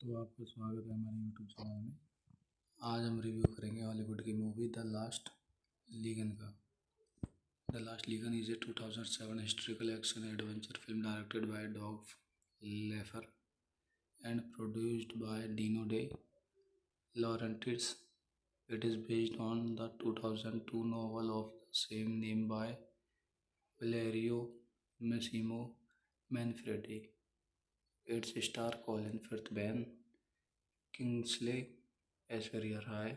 तो आपका स्वागत है हमारे यूट्यूब चैनल में। आज हम रिव्यू करेंगे हॉलीवुड की मूवी द लास्ट लीगन का। The Last Legion is a 2007 historical action adventure film directed by Doug Lefler and produced by Dino De Laurentiis. It is based on the 2002 novel of the same name by Valerio Massimo Manfredi. Its star Colin Firth, Ben Kingsley, Aishwarya Rai,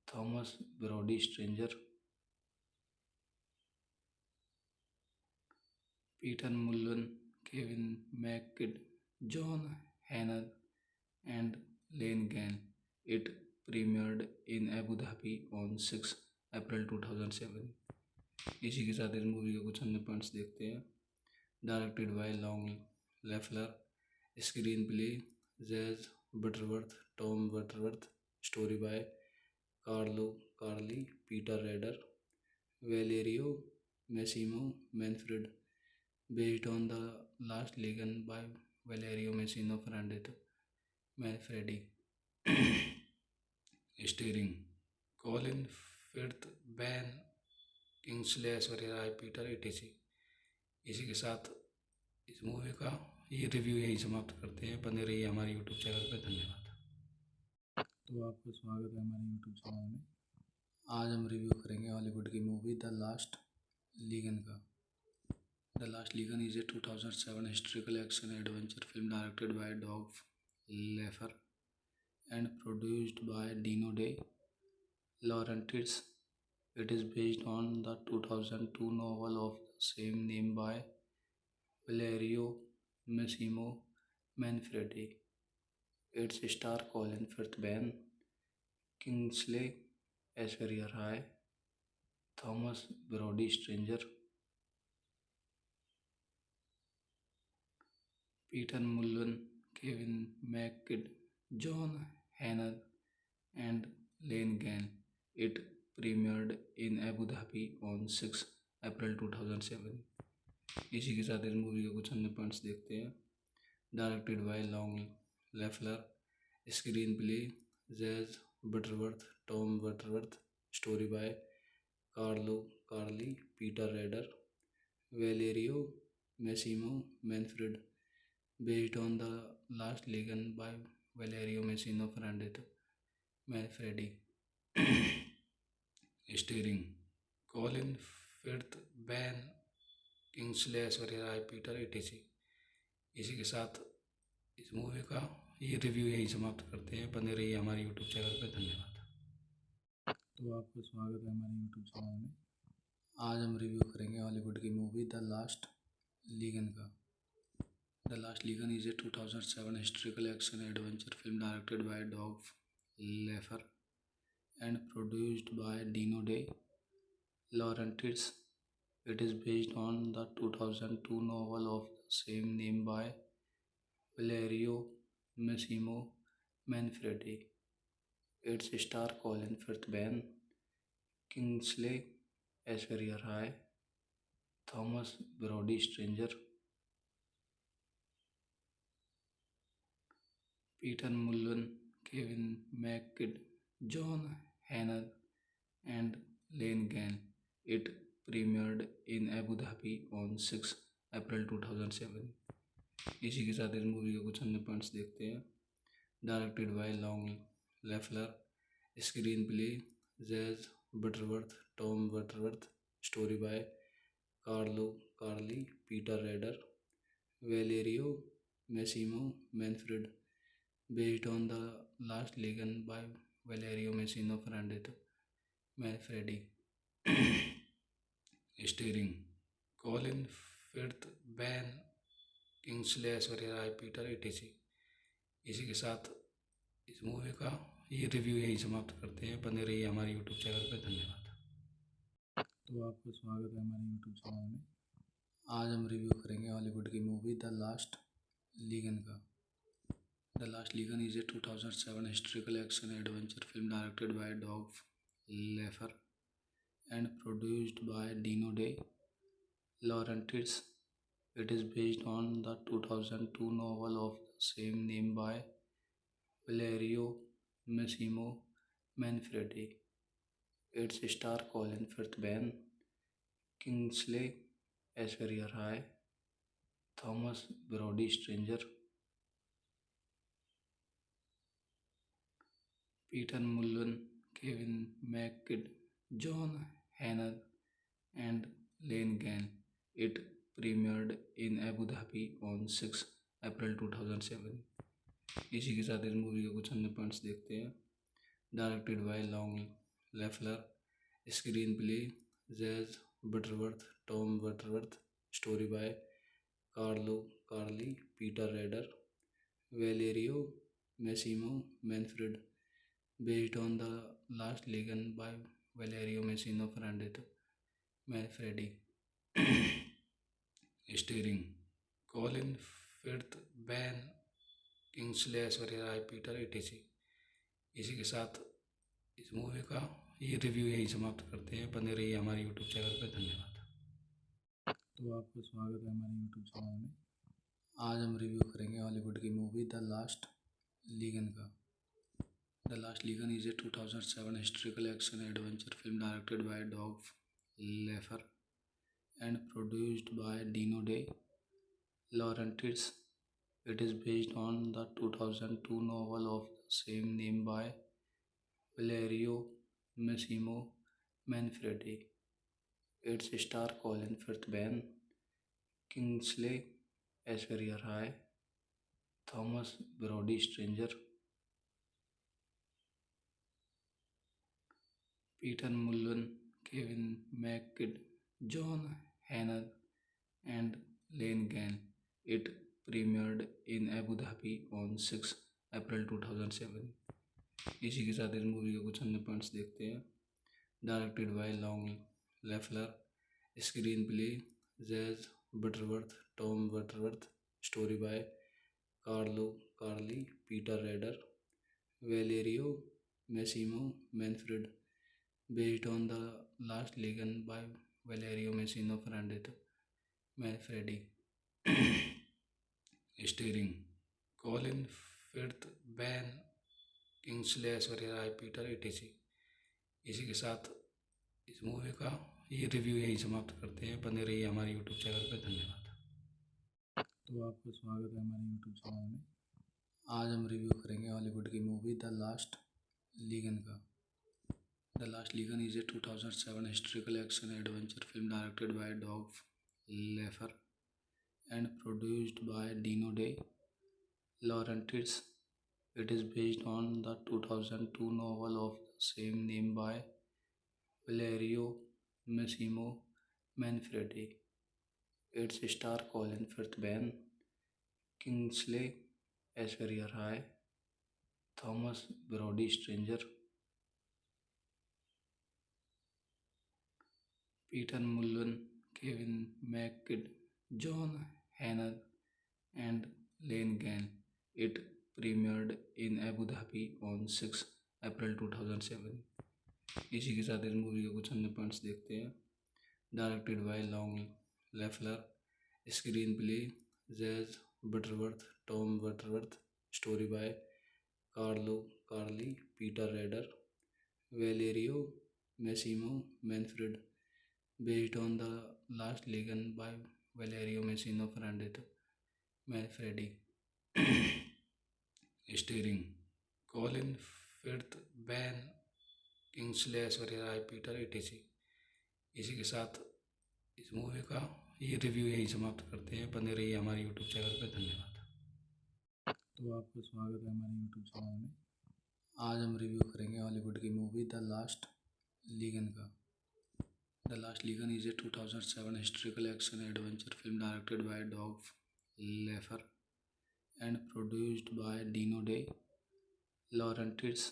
Thomas Brody Stranger, Peter Mullen, Kevin McKidd, John Hannah, and Lane Gann. It premiered in Abu Dhabi on 6 अप्रैल 2007. इसी के साथ इस movie के कुछ अन्य points देखते हैं. Directed by Long Lefler. Screenplay Jez Butterworth, Tom Butterworth. Story by Carlo Carlei, Peter Rader, Valerio Massimo Manfred. Based on the Last Legion by Valerio Massimo Fernandez Manfredi. Starring Colin Firth, Ben Kingsley, Aishwarya Rai, Peter etc. इसी के साथ इस movie का ये review यहीं समाप्त करते हैं. बने रहिए हमारे यूट्यूब चैनल पर. धन्यवाद. तो आपका स्वागत है हमारे यूट्यूब चैनल में. आज हम रिव्यू करेंगे हॉलीवुड की मूवी द लास्ट लीगन का. The Last Legion is a 2007 historical action adventure film directed by Doug Lefler and produced by Dino De Laurentiis. It is based on the 2002 novel of the same name by Valerio Massimo Manfredi. Its star Colin Firth, Ben Kingsley, Aishwarya Rai, Thomas Brody Stranger, Peter Mullen, Kevin McKidd, John Hannah, and Lane Gann. It premiered in Abu Dhabi on 6 अप्रैल 2007. इसी के साथ इस movie के कुछ अन्य points देखते हैं. Directed by Long Lefler. Screenplay Jez Butterworth, Tom Butterworth. Story by Carlo Carlei, Peter Rader, Valerio Massimo Manfred. Based on the Last Legion by Valerio Massimo Fernandez Manfredi. Starring Colin Firth, Ben Kingsley, Aishwarya Rai, Peter etc. इसी के साथ इस movie का ये review यहीं समाप्त करते हैं. बने रहिए हमारे यूट्यूब चैनल पर. धन्यवाद. तो आपका स्वागत है हमारे यूट्यूब चैनल में. आज हम रिव्यू करेंगे हॉलीवुड की मूवी द लास्ट लीगन का. The Last Legion is a 2007 historical action adventure film directed by Doug Lefler and produced by Dino De Laurentiis. It is based on the 2002 novel of the same name by Valerio Massimo Manfredi. Its star Colin Firth, Ben Kingsley, Aishwarya Rai, Thomas Brody Stranger, Peter Mullen, Kevin McKidd, John Hannah, and Lane Gann. It premiered in Abu Dhabi on 6 अप्रैल 2007. इसी के साथ इस movie के कुछ अन्य points देखते हैं. Directed by Long Lefler. Screenplay Jez Butterworth, Tom Butterworth. Story by Carlo Carlei, Peter Rader, Valerio Massimo Manfred. Based on the Last Legion by Valerio Massimo Fernandez Manfredi. Starring Colin Firth, Ben Kingsley, Aishwarya Rai, Peter etc. इसी के साथ इस movie का ये review यहीं समाप्त करते हैं. बने रहिए हमारे यूट्यूब चैनल पर. धन्यवाद. तो आपका स्वागत है हमारे यूट्यूब चैनल में. आज हम रिव्यू करेंगे हॉलीवुड की मूवी द लास्ट लीगन का. The Last Legion is a 2007 historical action adventure film directed by Doug Laffer and produced by Dino De Laurentiis. It is based on the 2002 novel of the same name by Valerio Massimo Manfredi. Its star Colin Firth, Ben Kingsley, Aishwarya Rai, Thomas Brody Stranger, Peter Mullen, Kevin McKidd, John Hannah, and Lane Gann. It premiered in Abu Dhabi on 6 अप्रैल 2007। इसी के साथ इस movie के कुछ अन्य points देखते हैं। Directed by Long Lefler, screenplay Jez Butterworth, Tom Butterworth, story by Carlo Carlei, Peter Rader, Valerio Massimo Manfred, based on the last Legion by Valerio Messina Manfredi. Starring Colin Firth, Ben Kingsley, Aishwarya Rai, Peter etc। इसी के साथ इस movie का ये review यहीं समाप्त करते हैं। बने रहिए हमारे यूट्यूब चैनल पर। धन्यवाद। तो आपका स्वागत है हमारे यूट्यूब चैनल में। आज हम रिव्यू करेंगे हॉलीवुड की मूवी द लास्ट लीगन का। The Last Legion is a 2007 historical action adventure film directed by Doug Laffer and produced by Dino De Laurentiis. It is based on the 2002 novel of the same name by Valerio Massimo Manfredi. Its star Colin Firth, Ben Kingsley, Aishwarya Rai, Thomas Brody Stranger, Peter Mullen, Kevin McKidd, John Hannah, and Lane Gann. It premiered in Abu Dhabi on 6 अप्रैल 2007। इसी के साथ इस movie के कुछ अन्य points देखते हैं। Directed by Long Lefler, screenplay Jez Butterworth, Tom Butterworth, story by Carlo Carlei, Peter Rader, Valerio Massimo Manfred, based on the last Legion by Valerio Messina Manfredi। Starring Colin Firth, Ben Kingsley, Aishwarya Rai, Peter etc। इसी के साथ इस movie का ये review यहीं समाप्त करते हैं। बने रहिए हमारे यूट्यूब चैनल पर। धन्यवाद। तो आपका स्वागत है हमारे यूट्यूब चैनल में। आज हम रिव्यू करेंगे हॉलीवुड की मूवी द लास्ट लीगन का। The Last Legion is a 2007 historical action adventure film directed by Doug Laffer and produced by Dino De Laurentiis. It is based on the 2002 novel of the same name by Valerio Massimo Manfredi. Its star Colin Firth, Ben Kingsley, Aishwarya Rai, Thomas Brody Stranger, Peter Mullen, Kevin McKidd, John Hannah, and Lane Gann. It premiered in Abu Dhabi on 6 अप्रैल 2007। इसी के साथ इस movie के कुछ अन्य points देखते हैं। Directed by Long Lefler, screenplay Jez Butterworth, Tom Butterworth, story by Carlo Carlei, Peter Rader, Valerio Massimo Manfred, based on the last Legion by Valerio Messina Manfredi। Starring Colin Firth, Ben Kingsley, Aishwarya Rai, Peter etc। इसी के साथ इस movie का ये review यहीं समाप्त करते हैं। बने रहिए हमारे यूट्यूब चैनल पर। धन्यवाद। तो आपका स्वागत है हमारे यूट्यूब चैनल में। आज हम रिव्यू करेंगे हॉलीवुड की मूवी द लास्ट लीगन का। The Last Legion is a 2007 historical action adventure film directed by Doug Laffer and produced by Dino De Laurentiis.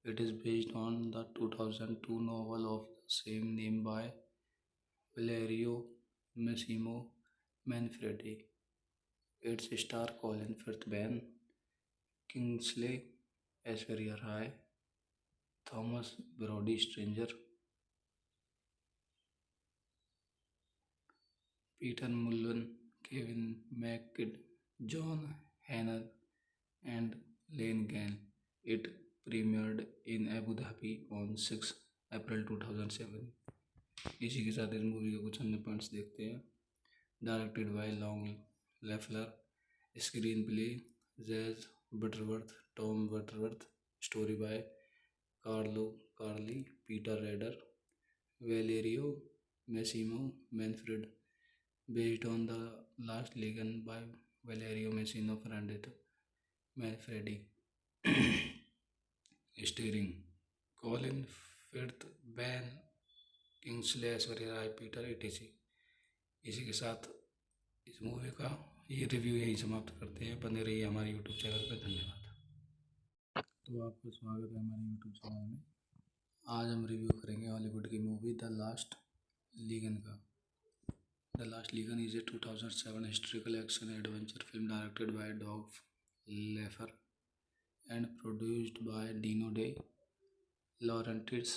It is based on the 2002 novel of the same name by Valerio Massimo Manfredi. Its star Colin Firth, Ben Kingsley, Aishwarya Rai, Thomas Brody Stranger, Peter Mullen, Kevin McKidd, John Hannah, and Lane Gan. It premiered in Abu Dhabi on 6 अप्रैल 2007। इसी के साथ इस movie के कुछ अन्य points देखते हैं। Directed by Long Lefler, screenplay Jez Butterworth, Tom Butterworth, story by Carlo Carlei, Peter Rader, Valerio Massimo Manfred, based on the last Legion by Valerio Messina Ferrandito Manfredi. Starring Colin Firth, Ben Kingsley, Aishwarya Rai, Peter ATC. इसी के साथ इस movie का ये review यहीं समाप्त करते हैं। बने रहिए हमारे यूट्यूब चैनल पर। धन्यवाद। तो आपका स्वागत है हमारे यूट्यूब चैनल में। आज हम रिव्यू करेंगे हॉलीवुड की मूवी द लास्ट लीगन का। The Last ligand is a 2007 historical action adventure film directed by Doug Lefer and produced by Dino De Laurentiis.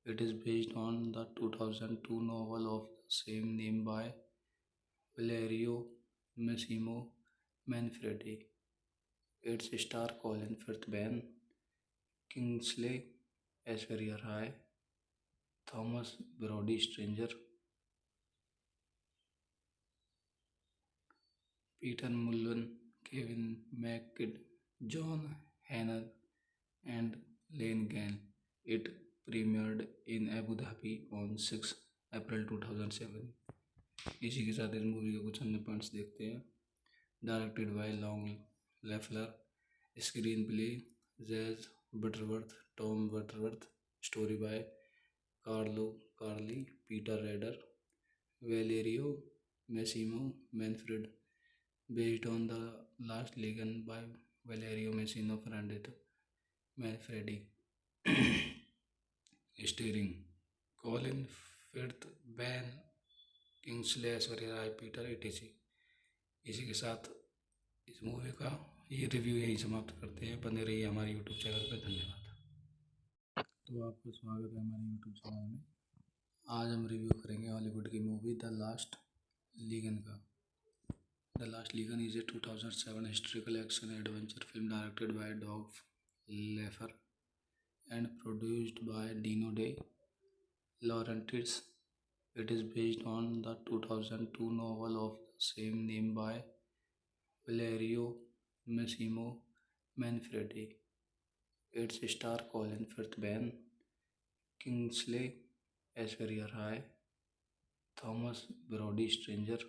It is based on the 2002 novel of the same name by Valerio Massimo Manfredi. Its star Colin Firth, Ben Kingsley, Aishwarya Rai, Thomas Brody Stranger, Peter Mullen, Kevin McKidd, John Hannah, and Lane Gan. It premiered in Abu Dhabi on 6 अप्रैल 2007। इसी के साथ इस movie के कुछ अन्य points देखते हैं। Directed by Long Lefler, screenplay Jez Butterworth, Tom Butterworth, story by Carlo Carlei, Peter Rader, Valerio Massimo Manfred, based on the last Legion by Valerio Messina Ferrandito Manfredi. Starring Colin Firth, Ben Kingsley, Aishwarya Rai, Peter ATC. इसी के साथ इस movie का ये review यहीं समाप्त करते हैं। बने रहिए हमारे यूट्यूब चैनल पर। धन्यवाद। तो आपका स्वागत है हमारे यूट्यूब चैनल में। आज हम रिव्यू करेंगे हॉलीवुड की मूवी द लास्ट लीगन का। The Last Legion is a 2007 historical action adventure film directed by Doug Lefer and produced by Dino De Laurentiis. It is based on the 2002 novel of the same name by Valerio Massimo Manfredi. Its star Colin Firth, Ben Kingsley, Aishwarya Rai, Thomas Brody Stranger,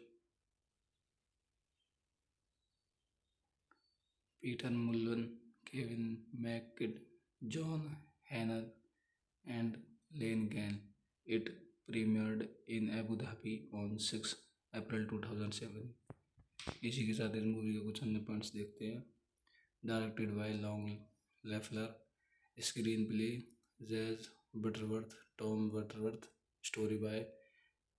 Peter Mullen, Kevin McKidd, John Hannah, and Lane Gan. It premiered in Abu Dhabi on 6 अप्रैल 2007। इसी के साथ इस movie के कुछ अन्य points देखते हैं। Directed by Long Lefler, screenplay Jez Butterworth, Tom Butterworth, story by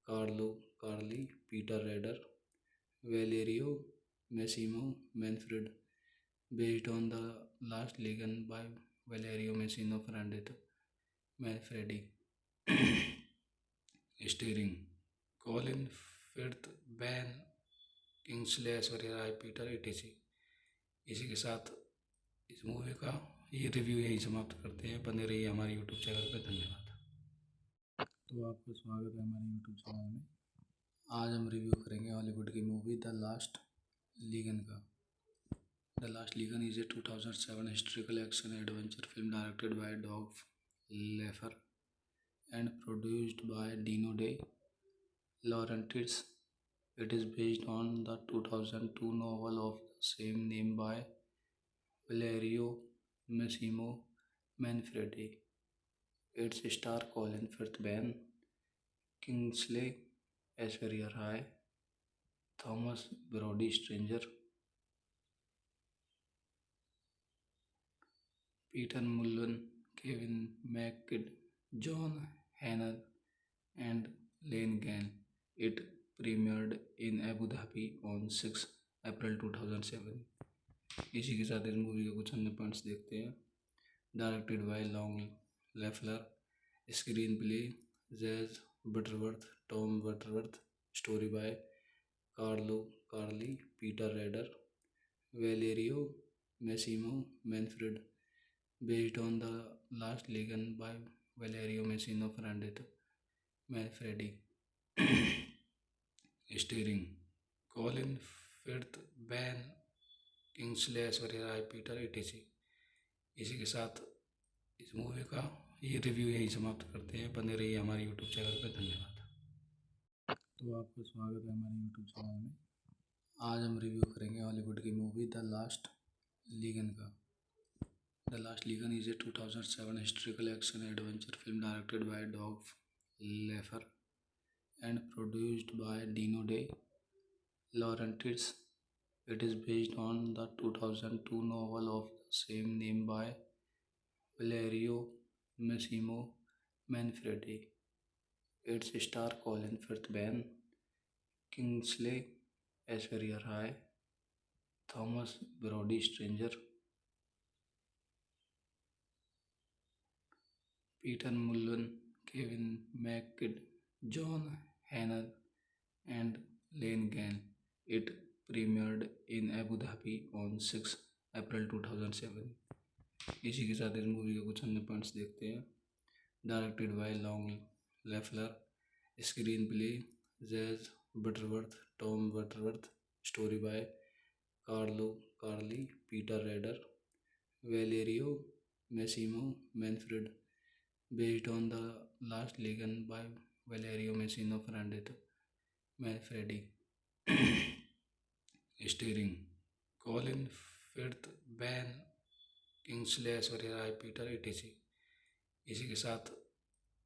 Carlo Carlei, Peter Rader, Valerio Massimo Manfred, based on the last Legion by Valerio Messina Ferrandito Manfredi. Starring Colin Firth, Ben Kingsley, Aishwarya Rai, Peter ATC. इसी के साथ इस movie का ये review यहीं समाप्त करते हैं। बने रहिए हमारे यूट्यूब चैनल पर। धन्यवाद। तो आपका स्वागत है हमारे यूट्यूब चैनल में। आज हम रिव्यू करेंगे हॉलीवुड की मूवी द लास्ट लीगन का। The Last Legion is a 2007 historical action adventure film directed by Doug Lefer and produced by Dino De Laurentiis. It is based on the 2002 novel of the same name by Valerio Massimo Manfredi. Its star Colin Firth, Ben Kingsley, Aishwarya Rai, Thomas Brody Stranger, Peter Mullen, Kevin McKidd, John Hannah, and Lane Gan. It premiered in Abu Dhabi on 6 अप्रैल 2007। इसी के साथ इस movie के कुछ अन्य points देखते हैं। Directed by Long Lefler, screenplay Jez Butterworth, Tom Butterworth, story by Carlo Carlei, Peter Rader, Valerio Massimo Manfred, based on the Last Legion by Valerio Massimo Manfredi. Starring Colin Firth, Ben Kingsley, Aishwarya Rai, Peter ATC. इसी के साथ इस movie का ये review यहीं समाप्त करते हैं। बने रहिए हमारे यूट्यूब चैनल पर। धन्यवाद। तो आपका स्वागत है हमारे यूट्यूब चैनल में। आज हम रिव्यू करेंगे हॉलीवुड की मूवी द लास्ट लीगन का। The Last Legion is a 2007 historical action adventure film directed by Doug Lefler and produced by Dino De Laurentiis. It is based on the 2002 novel of the same name by Valerio Massimo Manfredi. Its star Colin Firth, Ben Kingsley, Aishwarya Rai, Thomas Brody Stranger, Peter Mullen, Kevin McKidd, John Hannah, and Lane Gann. It premiered in Abu Dhabi on 6 अप्रैल 2007. इसी के साथ इस movie के कुछ अन्य points देखते हैं। Directed by Long Lefler, screenplay Jez Butterworth, Tom Butterworth, story by Carlo Carlei, Peter Rader, Valerio Massimo Manfred, based on the Last Legion by Valerio Massimo Manfredi. Starring Colin Firth, Ben Kingsley, Aishwarya Rai, Peter ATC. इसी के साथ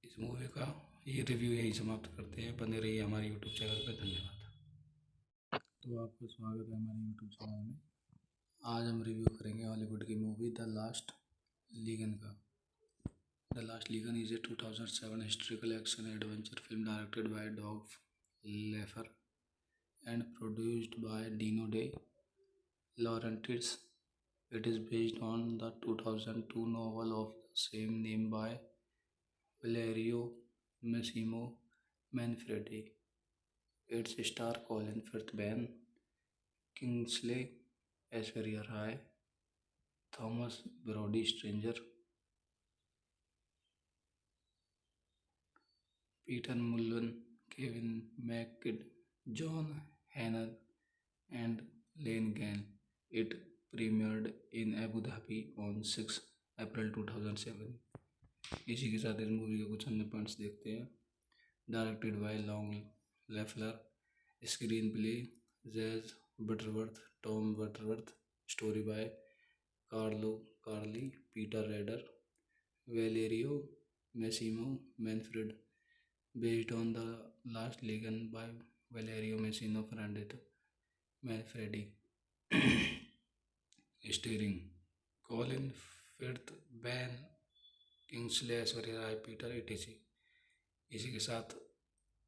इस movie का ये review यहीं समाप्त करते हैं। बने रहिए हमारे यूट्यूब चैनल पर। धन्यवाद। तो आपका स्वागत है हमारे यूट्यूब चैनल में। आज हम रिव्यू करेंगे हॉलीवुड की मूवी द लास्ट लीगन का। The Last Legion is a 2007 historical action adventure film directed by Doug Laffer and produced by Dino De Laurentiis. It is based on the 2002 novel of the same name by Valerio Massimo Manfredi. Its star Colin Firth, Ben Kingsley, Aishwarya Rai, Thomas Brody Stranger, Peter Mullen, Kevin McKidd, John Hannah, and Lane Gann. It premiered in Abu Dhabi on 6 अप्रैल 2007. इसी के साथ इस movie के कुछ अन्य points देखते हैं। Directed by Long Lefler, screenplay Jez Butterworth, Tom Butterworth, story by Carlo Carlei, Peter Rader, Valerio Massimo Manfred, based on the last legion by Valerio Massimo Manfredi. Starring Colin Firth, Ben Kingsley, Aishwarya Rai, Peter ATC. इसी के साथ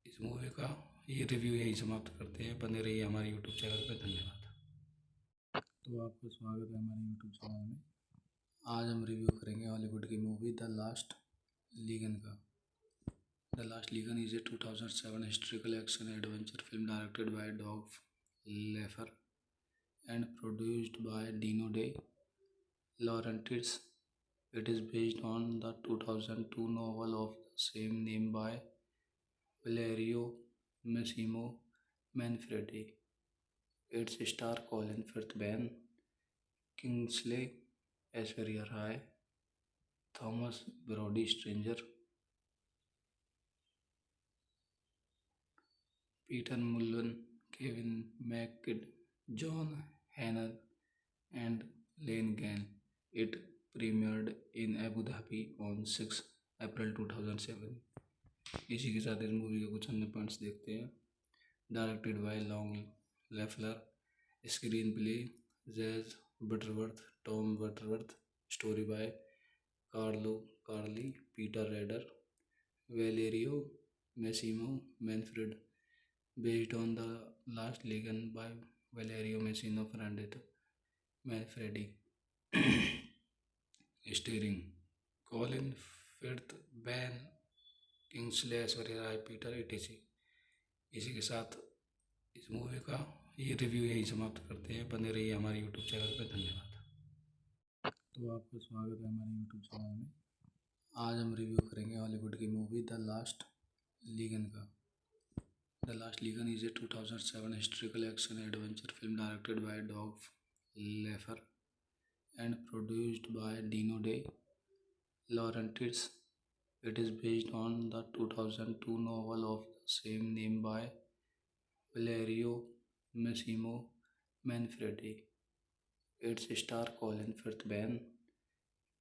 इस movie का ये review यहीं समाप्त करते हैं। बने रहिए हमारे यूट्यूब चैनल पर। धन्यवाद। तो आपका स्वागत है हमारे यूट्यूब चैनल में। आज हम रिव्यू करेंगे हॉलीवुड की मूवी द लास्ट लीगन का। The Last Legion is a 2007 historical action adventure film directed by Dov Lefer and produced by Dino De Laurentiis. It is based on the 2002 novel of the same name by Valerio Massimo Manfredi. Its star Colin Firth, Ben Kingsley, Aishwarya Rai, Thomas Brody Stranger, Peter Mullen, Kevin McKidd, John Hannah, and Lane Gann. It premiered in Abu Dhabi on 6 अप्रैल 2007. इसी के साथ इस movie के कुछ अन्य points देखते हैं। Directed by Long Lefler, screenplay Jez Butterworth, Tom Butterworth, story by Carlo Carlei, Peter Rader, Valerio Massimo Manfred, based on the last legion by Valerio Massimo Manfredi. Starring Colin Firth, Ben Kingsley, Aishwarya Rai, Peter ATC. इसी के साथ इस movie का ये review यहीं समाप्त करते हैं। बने रहिए हमारे यूट्यूब चैनल पर। धन्यवाद। तो आपका स्वागत है हमारे यूट्यूब चैनल में। आज हम रिव्यू करेंगे हॉलीवुड की मूवी द लास्ट लीगन का। The Last Legion is a 2007 historical action adventure film directed by Doug Lefler and produced by Dino De Laurentiis. It is based on the 2002 novel of the same name by Valerio Massimo Manfredi. Its star Colin Firth, Ben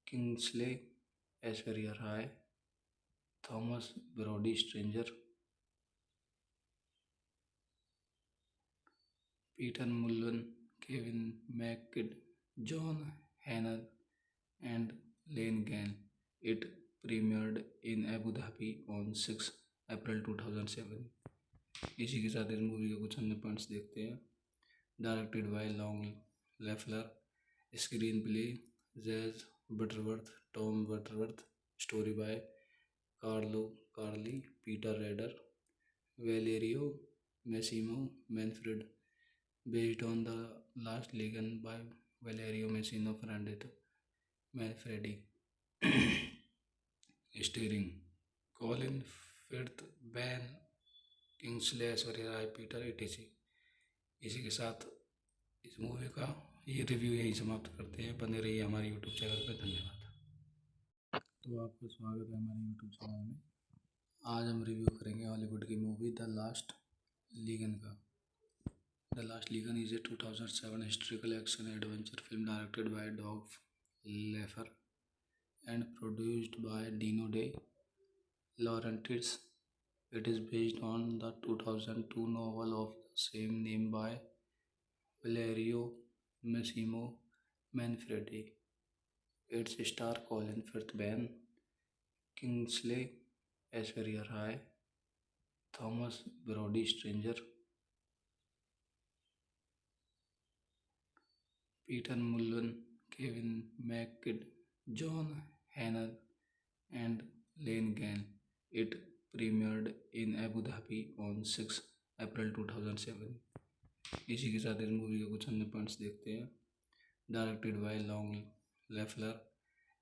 Kingsley, Aishwarya Rai, Thomas Brody Stranger, Peter Mullen, Kevin McKidd, John Hannah, and Lane Gann. It premiered in Abu Dhabi on 6 अप्रैल 2007. इसी के साथ इस movie के कुछ अन्य points देखते हैं. Directed by Long Lefler. Screenplay Jez Butterworth, Tom Butterworth. Story by Carlo Carlei, Peter Rader, Valerio Massimo Manfred. Based on the Last Legion by Valerio Massimo Fernandez Manfredi. Starring Colin Firth, Ben Kingsley, Aishwarya Rai, Peter ATC. इसी के साथ इस movie का ये review यहीं समाप्त करते हैं. बने रहिए हमारे यूट्यूब चैनल पर. धन्यवाद. तो आपका स्वागत है हमारे यूट्यूब चैनल में. आज हम रिव्यू करेंगे हॉलीवुड की मूवी द लास्ट लीगन का. The Last Legion is a 2007 historical action adventure film directed by Doug Lefler and produced by Dino De Laurentiis. It is based on the 2002 novel of the same name by Valerio Massimo Manfredi. Its star Colin Firth, Ben Kingsley, Aishwarya Rai, Thomas Brody Stranger, Peter Mullen, Kevin McKidd, John Hannah, and Lane Gann. It premiered in Abu Dhabi on 6 अप्रैल 2007. इसी के साथ इस movie के कुछ अन्य points देखते हैं. Directed by Long Lefler.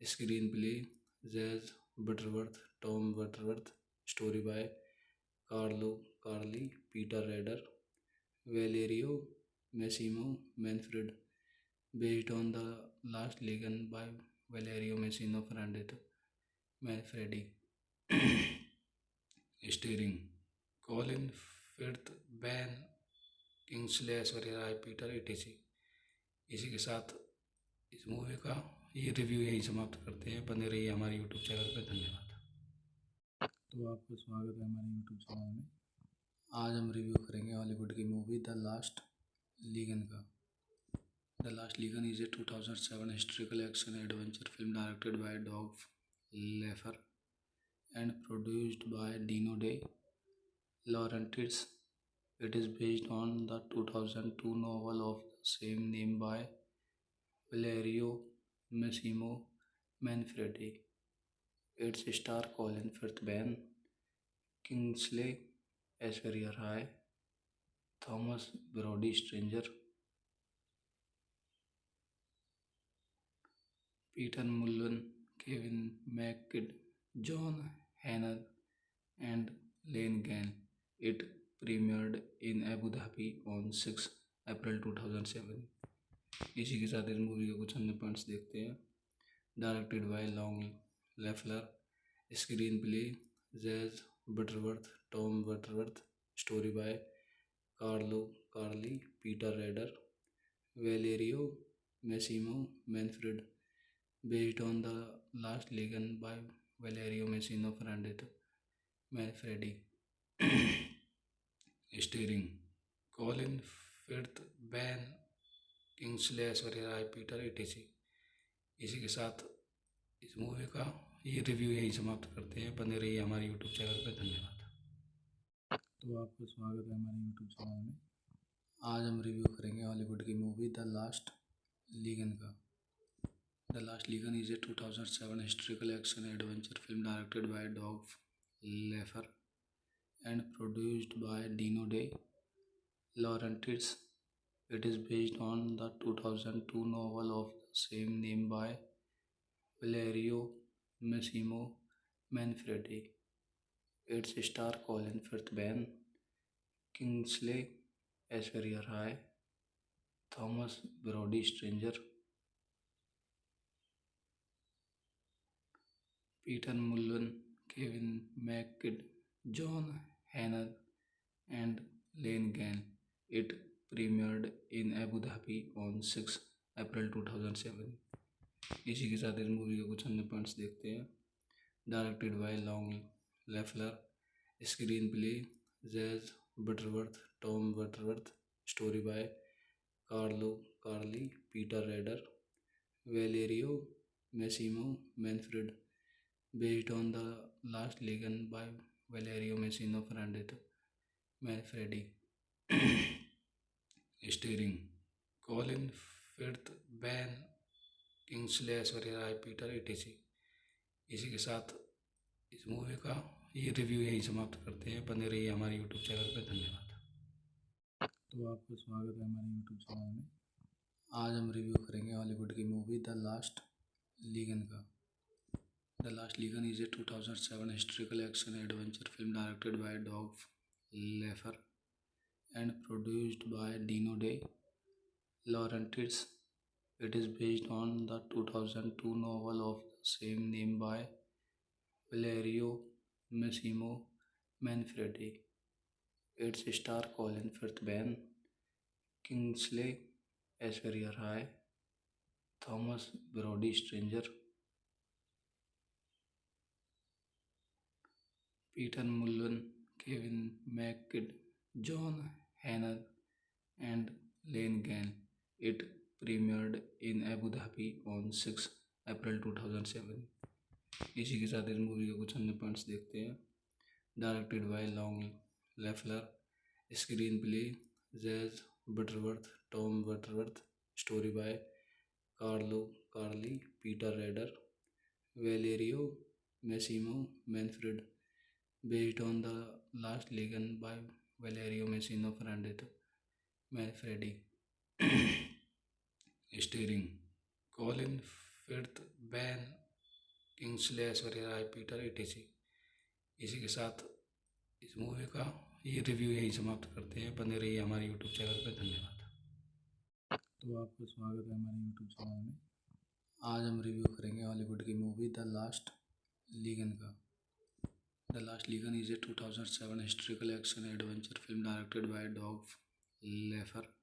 Screenplay Jez Butterworth, Tom Butterworth. Story by Carlo Carlei, Peter Rader, Valerio Massimo Manfred. Based on the Last Legion by Valerio Massimo Fernandez Manfredi. Starring Colin Firth, Ben Kingsley, Aishwarya Rai, Peter ATC. इसी के साथ इस movie का ये review यहीं समाप्त करते हैं. बने रहिए हमारे यूट्यूब चैनल पर. धन्यवाद. तो आपका स्वागत है हमारे यूट्यूब चैनल में. आज हम रिव्यू करेंगे हॉलीवुड की मूवी द लास्ट लीगन का. The Last Legion is a 2007 historical action adventure film directed by Doug Lefler and produced by Dino De Laurentiis. It is based on the 2002 novel of the same name by Valerio Massimo Manfredi. Its star Colin Firth, Ben Kingsley, Aishwarya Rai, Thomas Brody Stranger, Peter Mullen, Kevin McKidd, John Hannah, and Lane Gann. It premiered in Abu Dhabi on 6 अप्रैल 2007. इसी के साथ इस movie के कुछ अन्य points देखते हैं. Directed by Long Lefler. Screenplay Jez Butterworth, Tom Butterworth. Story by Carlo Carlei, Peter Rader, Valerio Massimo Manfred. Based on the Last Legion by Valerio Massimo Fernandez Manfredi. Starring Colin Firth, Ben Kingsley, Aishwarya Rai, Peter ATC. इसी के साथ इस movie का ये review यहीं समाप्त करते हैं. बने रहिए हमारे यूट्यूब चैनल पर. धन्यवाद. तो आपका स्वागत है हमारे यूट्यूब चैनल में. आज हम रिव्यू करेंगे हॉलीवुड की मूवी द लास्ट लीगन का. The Last Legion is a 2007 historical action adventure film directed by Doug Laffer and produced by Dino De Laurentiis. It is based on the 2002 novel of the same name by Valerio Massimo Manfredi. Its star Colin Firth Ben, Kingsley Aishwarya Rai, Thomas Brody Stranger, Peter Mullen, Kevin McKidd, John Hannah, and Lane Gann. It premiered in Abu Dhabi on 6 अप्रैल 2007। इसी के साथ इस movie के कुछ अन्य points देखते हैं। Directed by Long Lefler, screenplay Jez Butterworth, Tom Butterworth, story by Carlo Carlei, Peter Rader, Valerio Massimo Manfred, based on the last Legion by Valerio Messina Ferrandito Manfredi. Starring Colin Firth, Ben Kingsley, Aishwarya Rai, Peter ATC. इसी के साथ इस movie का ये review यहीं समाप्त करते हैं। बने रहिए हमारे यूट्यूब चैनल पर। धन्यवाद। तो आपका स्वागत है हमारे यूट्यूब चैनल में। आज हम रिव्यू करेंगे हॉलीवुड की मूवी द लास्ट लीगन का। The Last Legion is a 2007 historical action adventure film directed by Doug Laffer and produced by Dino De Laurentiis. It is based on the 2002 novel of the same name by Valerio Massimo Manfredi. Its star Colin Firth Ben, Kingsley Aishwarya Rai, Thomas Brody Stranger, Peter Mullen, Kevin McKidd, John Hannah, and Lane Gann. It premiered in Abu Dhabi on 6 अप्रैल 2007। इसी के साथ इस movie के कुछ अन्य points देखते हैं। Directed by Long Lefler, screenplay Jez Butterworth, Tom Butterworth, story by Carlo Carlei, Peter Rader, Valerio Massimo Manfred, based on the last Legion by Valerio Messina Ferrandito Manfredi. Starring Colin Firth, Ben Kingsley, Aishwarya Rai, Peter ATC. इसी के साथ इस movie का ये review यहीं समाप्त करते हैं। बने रहिए हमारे यूट्यूब चैनल पर। धन्यवाद। तो आपका स्वागत है हमारे यूट्यूब चैनल में। आज हम रिव्यू करेंगे हॉलीवुड की मूवी द लास्ट लीगन का। The Last Legion is a 2007 historical action adventure film directed by Doug Laffer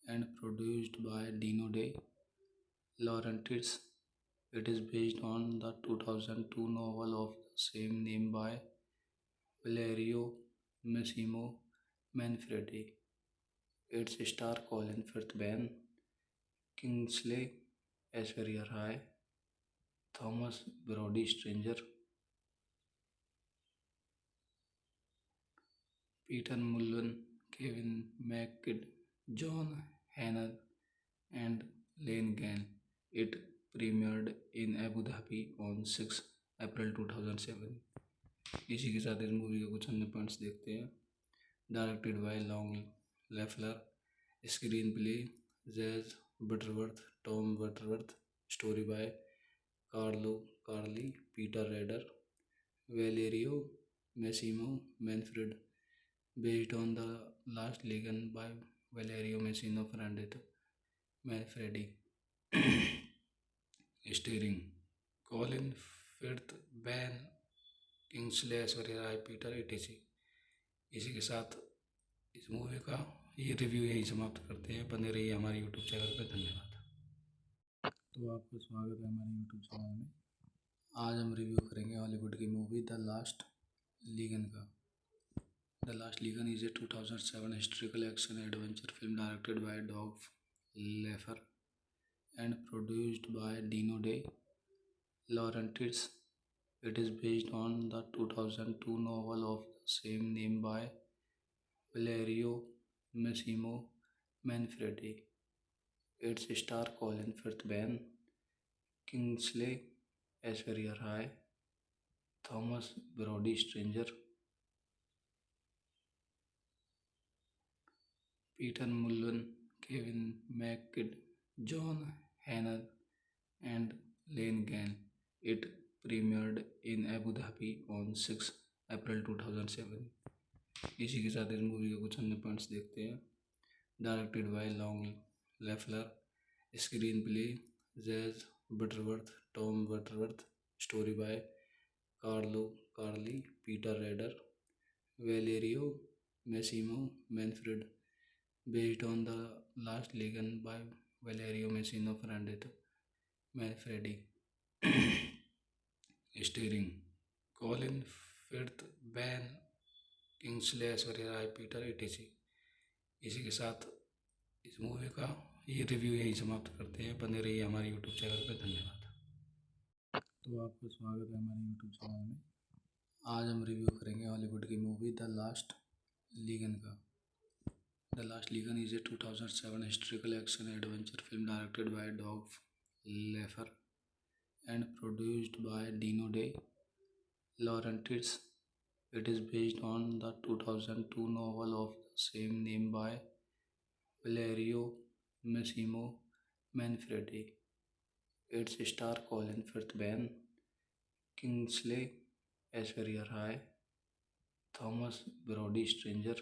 and produced by Dino De Laurentiis. It is based on the 2002 novel of the same name by Valerio Massimo Manfredi. Its star Colin Firth Ben, Kingsley Aishwarya Rai, Thomas Brody Stranger, Peter Mullen, Kevin McKidd, John Hannah, and Lane Gann. It premiered in Abu Dhabi on 6 अप्रैल 2007। इसी के साथ इस movie के कुछ अन्य points देखते हैं। Directed by Long Lefler, screenplay Jez Butterworth, Tom Butterworth, story by Carlo Carlei, Peter Rader, Valerio Massimo Manfred, based on the last Legion by Valerio Messina Ferrandito Manfredi. Starring Colin Firth, Ben Kingsley, Aishwarya Rai, Peter ATC. इसी के साथ इस movie का ये review यहीं समाप्त करते हैं। बने रहिए हमारे यूट्यूब चैनल पर। धन्यवाद। तो आपका स्वागत है हमारे यूट्यूब चैनल में। आज हम रिव्यू करेंगे हॉलीवुड की मूवी द लास्ट लीगन का। The Last Legion is a 2007 historical action adventure film directed by Doug Laffer and produced by Dino De Laurentiis. It is based on the 2002 novel of the same name by Valerio Massimo Manfredi. Its star Colin Firth Ben, Kingsley Aishwarya Rai, Thomas Brody Stranger, Peter Mullen, Kevin McKidd, John Hannah, and Lane Gan. It premiered in Abu Dhabi on 6 अप्रैल 2007। इसी के साथ इस movie के कुछ अन्य points देखते हैं। Directed by Long Lefler, screenplay Jez Butterworth, Tom Butterworth, story by Carlo Carlei, Peter Rader, Valerio Massimo Manfred, based on the last Legion by Valerio Messina Ferrandito Manfredi. Starring Colin Firth, Ben Kingsley, Aishwarya Rai, Peter ATC. इसी के साथ इस movie का ये review यहीं समाप्त करते हैं। बने रहिए हमारे यूट्यूब चैनल पर। धन्यवाद। तो आपका स्वागत है हमारे यूट्यूब चैनल में। आज हम रिव्यू करेंगे हॉलीवुड की मूवी द लास्ट लीगन का। The Last Legion is a 2007 historical action adventure film directed by Doug Laffer and produced by Dino De Laurentiis. It is based on the 2002 novel of the same name by Valerio Massimo Manfredi. Its star Colin Firth, Ben Kingsley, Aishwarya Rai, Thomas Brody Stranger,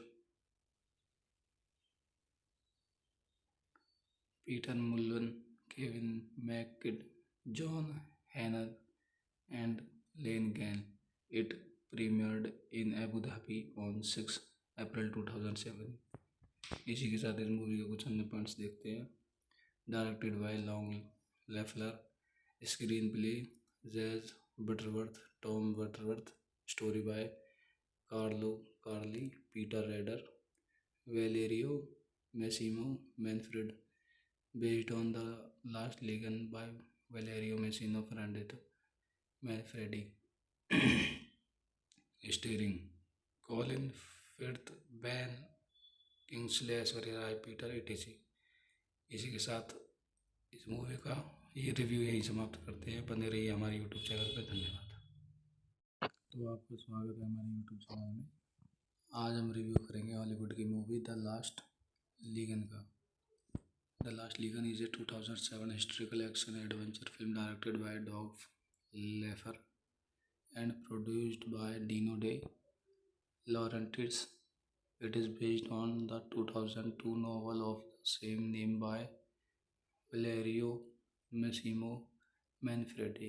Peter Mullen, Kevin McKidd, John Hannah, and Lane Gan. It premiered in Abu Dhabi on 6 अप्रैल 2007। इसी के साथ इस movie के कुछ अन्य points देखते हैं। Directed by Long Lefler, screenplay Jez Butterworth, Tom Butterworth, story by Carlo Carlei, Peter Rader, Valerio Massimo Manfred, based on the last Legion by Valerio Messina Manfredi. Starring Colin Firth, Ben Kingsley, Aishwarya Rai, Peter ATC. इसी के साथ इस movie का ये review यहीं समाप्त करते हैं। बने रहिए हमारे यूट्यूब चैनल पर। धन्यवाद। तो आपका स्वागत है हमारे यूट्यूब चैनल में। आज हम रिव्यू करेंगे हॉलीवुड की मूवी द लास्ट लीगन का। The Last Legion is a 2007 historical action adventure film directed by Doug Laffer and produced by Dino De Laurentiis. It is based on the 2002 novel of the same name by Valerio Massimo Manfredi.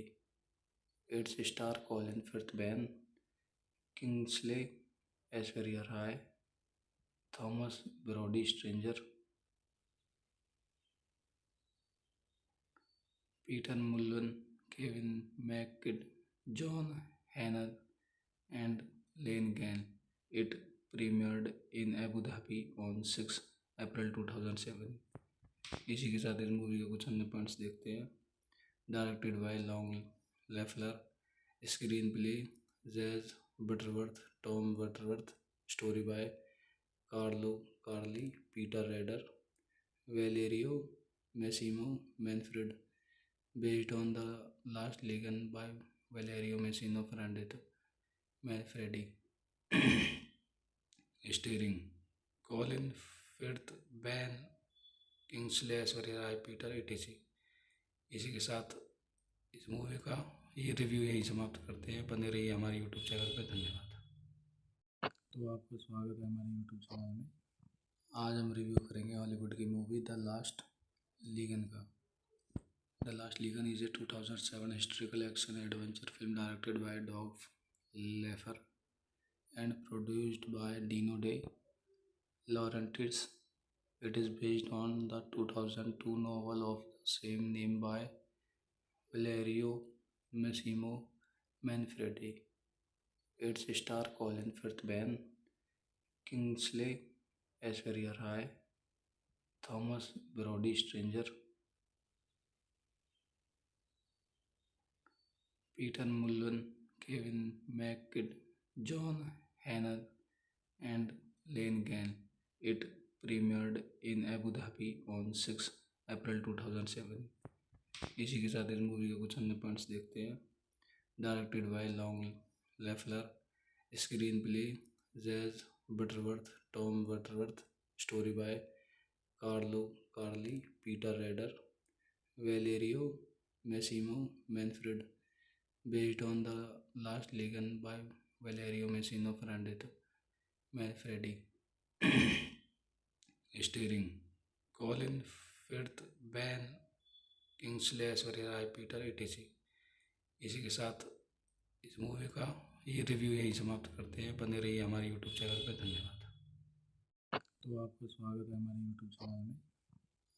Its star Colin Firth, Ben Kingsley, Aishwarya Rai, Thomas Brody Stranger, Peter Mullen, Kevin McKidd, John Hannah, and Lane Gan. It premiered in Abu Dhabi on 6 अप्रैल 2007। इसी के साथ इस movie के कुछ अन्य points देखते हैं। Directed by Long Lefler, screenplay Jez Butterworth, Tom Butterworth, story by Carlo Carlei, Peter Rader, Valerio Massimo Manfred, based on the last Legion by Valerio Messina Manfredi. Starring Colin Firth, Ben Kingsley, Aishwarya Rai, Peter ATC. इसी के साथ इस movie का ये review यहीं समाप्त करते हैं। बने रहिए हमारे यूट्यूब चैनल पर। धन्यवाद। तो आपका स्वागत है हमारे यूट्यूब चैनल में। आज हम रिव्यू करेंगे हॉलीवुड की मूवी द लास्ट लीगन का। The Last Legion is a 2007 historical action adventure film directed by Doug Laffer and produced by Dino De Laurentiis. It is based on the 2002 novel of the same name by Valerio Massimo Manfredi. Its star Colin Firth, Ben Kingsley, Aishwarya Rai, Thomas Brody Stranger, Peter Mullen, Kevin McKidd, John Hannah, and Lane Gan. It premiered in Abu Dhabi on 6 अप्रैल 2007। इसी के साथ इस movie के कुछ अन्य points देखते हैं। Directed by Long Lefler, screenplay Jez Butterworth, Tom Butterworth, story by Carlo Carlei, Peter Rader, Valerio Massimo Manfred, based on the Last Legion by Valerio Massimo Ferrandito Manfredi. Starring Colin Firth, Ben Kingsley, Aishwarya Rai, Peter ATC. इसी के साथ इस movie का ये review यहीं समाप्त करते हैं। बने रहिए हमारे यूट्यूब चैनल पर। धन्यवाद। तो आपका स्वागत है हमारे यूट्यूब चैनल में।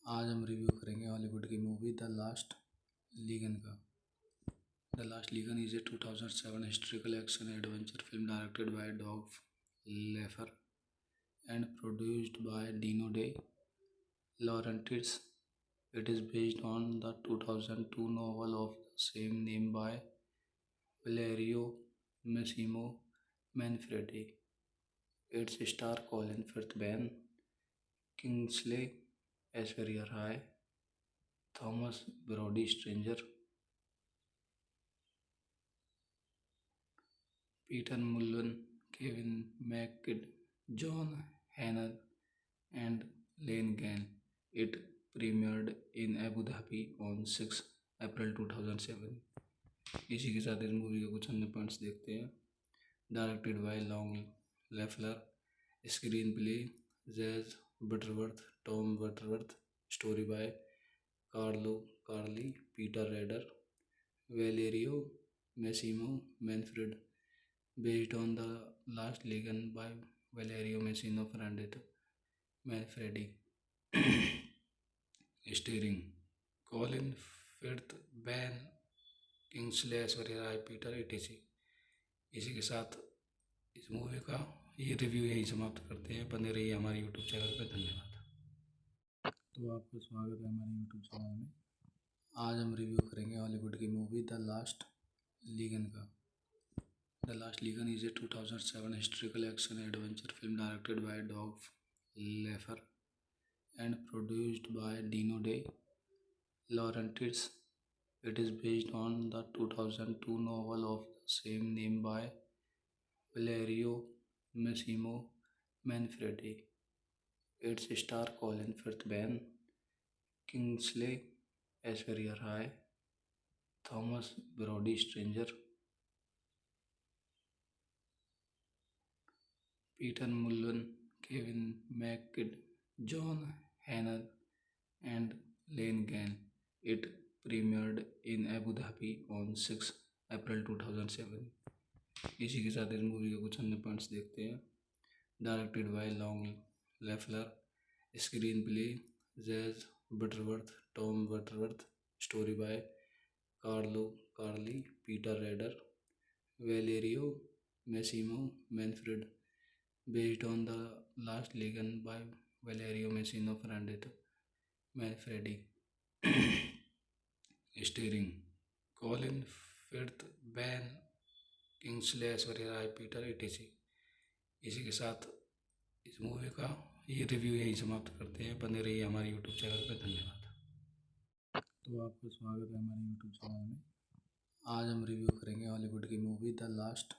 आज हम रिव्यू करेंगे हॉलीवुड की मूवी द लास्ट लीगन का। The Last Legion is a 2007 historical action adventure film directed by Doug Lefler and produced by Dino De Laurentiis. It is based on the 2002 novel of the same name by Valerio Massimo Manfredi. Its star Colin Firth, Ben Kingsley, Aishwarya Rai, Thomas Brody Stranger, Peter Mullen, Kevin McKidd, John Hannah, and Lane Gann. It premiered in Abu Dhabi on 6 अप्रैल 2007. इसी के साथ इस movie के कुछ अन्य points देखते हैं। Directed by Long Lefler, screenplay Jez Butterworth, Tom Butterworth, story by Carlo Carlei, Peter Rader, Valerio Massimo Manfred, based on the Last Legion by Valerio Massimo Fernandito Manfredi. Starring Colin Firth, Ben Kingsley, Aishwarya Rai, Peter ATC. इसी के साथ इस movie का ये review यहीं समाप्त करते हैं। बने रहिए हमारे यूट्यूब चैनल पर। धन्यवाद। तो आपका स्वागत है हमारे यूट्यूब चैनल में। आज हम रिव्यू करेंगे हॉलीवुड की मूवी द लास्ट लीगन का। The Last Legion is a 2007 historical action adventure film directed by Doug Laffer and produced by Dino De Laurentiis. It is based on the 2002 novel of the same name by Valerio Massimo Manfredi. Its star Colin Firth, Ben Kingsley, Aishwarya Rai, Thomas Brody Stranger, Peter Mullen, Kevin McKidd, John Hannah, and Lane Gann. It premiered in Abu Dhabi on 6 अप्रैल 2007. इसी के साथ इस movie के कुछ अन्य points देखते हैं। Directed by Long Lefler, screenplay Jez Butterworth, Tom Butterworth, story by Carlo Carlei, Peter Rader, Valerio Massimo Manfred, based on the last legion by Valerio Massimo Ferrandito Manfredi. Starring Colin Firth, Ben Kingsley, Aishwarya Rai, Peter ATC. इसी के साथ इस movie का ये review यहीं समाप्त करते हैं। बने रहिए हमारे यूट्यूब चैनल पर। धन्यवाद। तो आपका स्वागत है हमारे यूट्यूब चैनल में। आज हम रिव्यू करेंगे हॉलीवुड की मूवी द लास्ट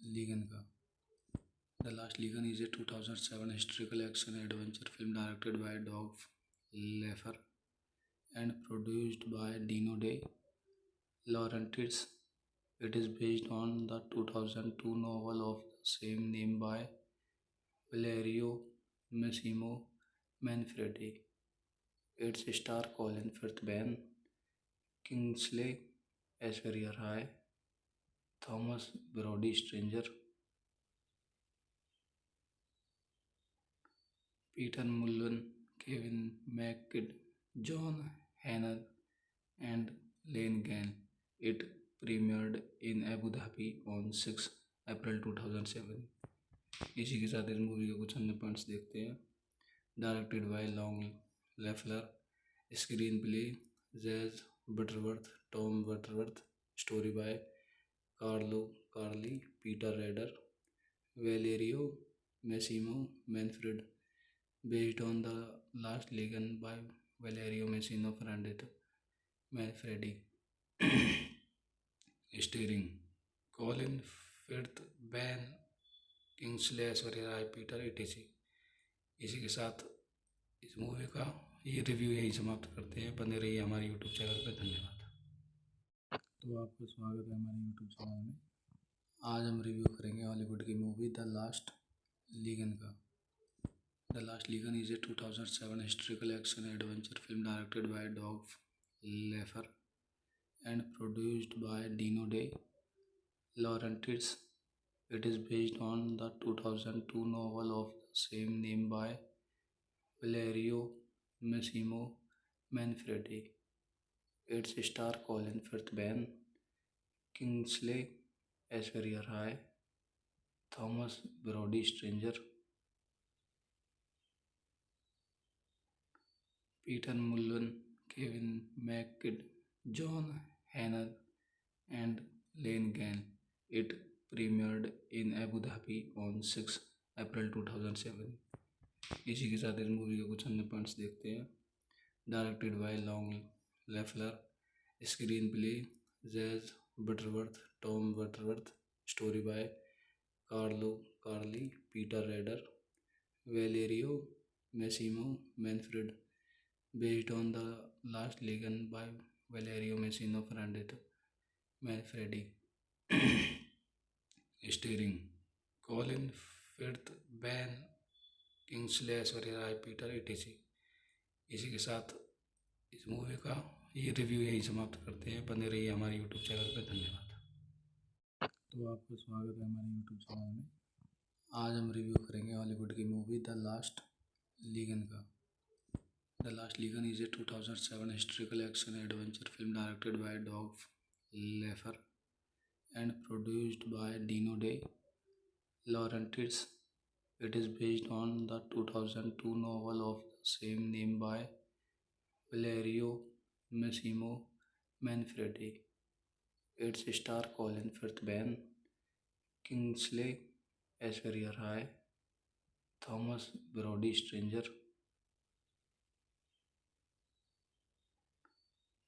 लीगन का। The Last Legion is a 2007 historical action adventure film directed by Dov Lefer and produced by Dino De Laurentiis. It is based on the 2002 novel of the same name by Valerio Massimo Manfredi. Its star Colin Firth, Ben Kingsley, Aishwarya Rai, Thomas Brody Stranger, Peter Mullen, Kevin McKidd, John Hannah, and Lane Gann. It premiered in Abu Dhabi on 6 अप्रैल 2007. इसी के साथ इस movie के कुछ अन्य points देखते हैं। Directed by Long Lefler, screenplay Jez Butterworth, Tom Butterworth, story by Carlo Carlei, Peter Rader, Valerio Massimo Manfred, based on the last legion by Valerio Massimo Ferrandito Manfredi. Starring Colin Firth, Ben Kingsley, Aishwarya Rai, Peter ATC. इसी के साथ इस movie का ये review यहीं समाप्त करते हैं। बने रहिए हमारे यूट्यूब चैनल पर। धन्यवाद। तो आपका स्वागत है हमारे यूट्यूब चैनल में। आज हम रिव्यू करेंगे हॉलीवुड की मूवी द लास्ट लीगन का। The Last Legion is a 2007 historical action adventure film directed by Doug Laffer and produced by Dino De Laurentiis. It is based on the 2002 novel of the same name by Valerio Massimo Manfredi. Its star Colin Firth, Ben Kingsley, Aishwarya Rai, Thomas Brody Stranger, Peter Mullen, Kevin McKidd, John Hannah, and Lane Gann. It premiered in Abu Dhabi on 6 अप्रैल 2007। इसी के साथ इस movie के कुछ अन्य points देखते हैं। Directed by Long Lefler, screenplay Jez Butterworth, Tom Butterworth, story by Carlo Carlei, Peter Rader, Valerio Massimo Manfred, based on the last Legion by Valerio Messina Manfredi. Starring Colin Firth, Ben Kingsley, Aishwarya Rai, Peter etc। इसी के साथ इस movie का ये review यहीं समाप्त करते हैं। बने रहिए हमारे यूट्यूब चैनल पर। धन्यवाद। तो आपका स्वागत है हमारे यूट्यूब चैनल में। आज हम रिव्यू करेंगे हॉलीवुड की मूवी द लास्ट लीगन का। The Last Legion is a 2007 historical action adventure film directed by Doug Laffer and produced by Dino De Laurentiis. It is based on the 2002 novel of the same name by Valerio Massimo Manfredi. Its star Colin Firth, Ben Kingsley, Aishwarya Rai, Thomas Brody Stranger,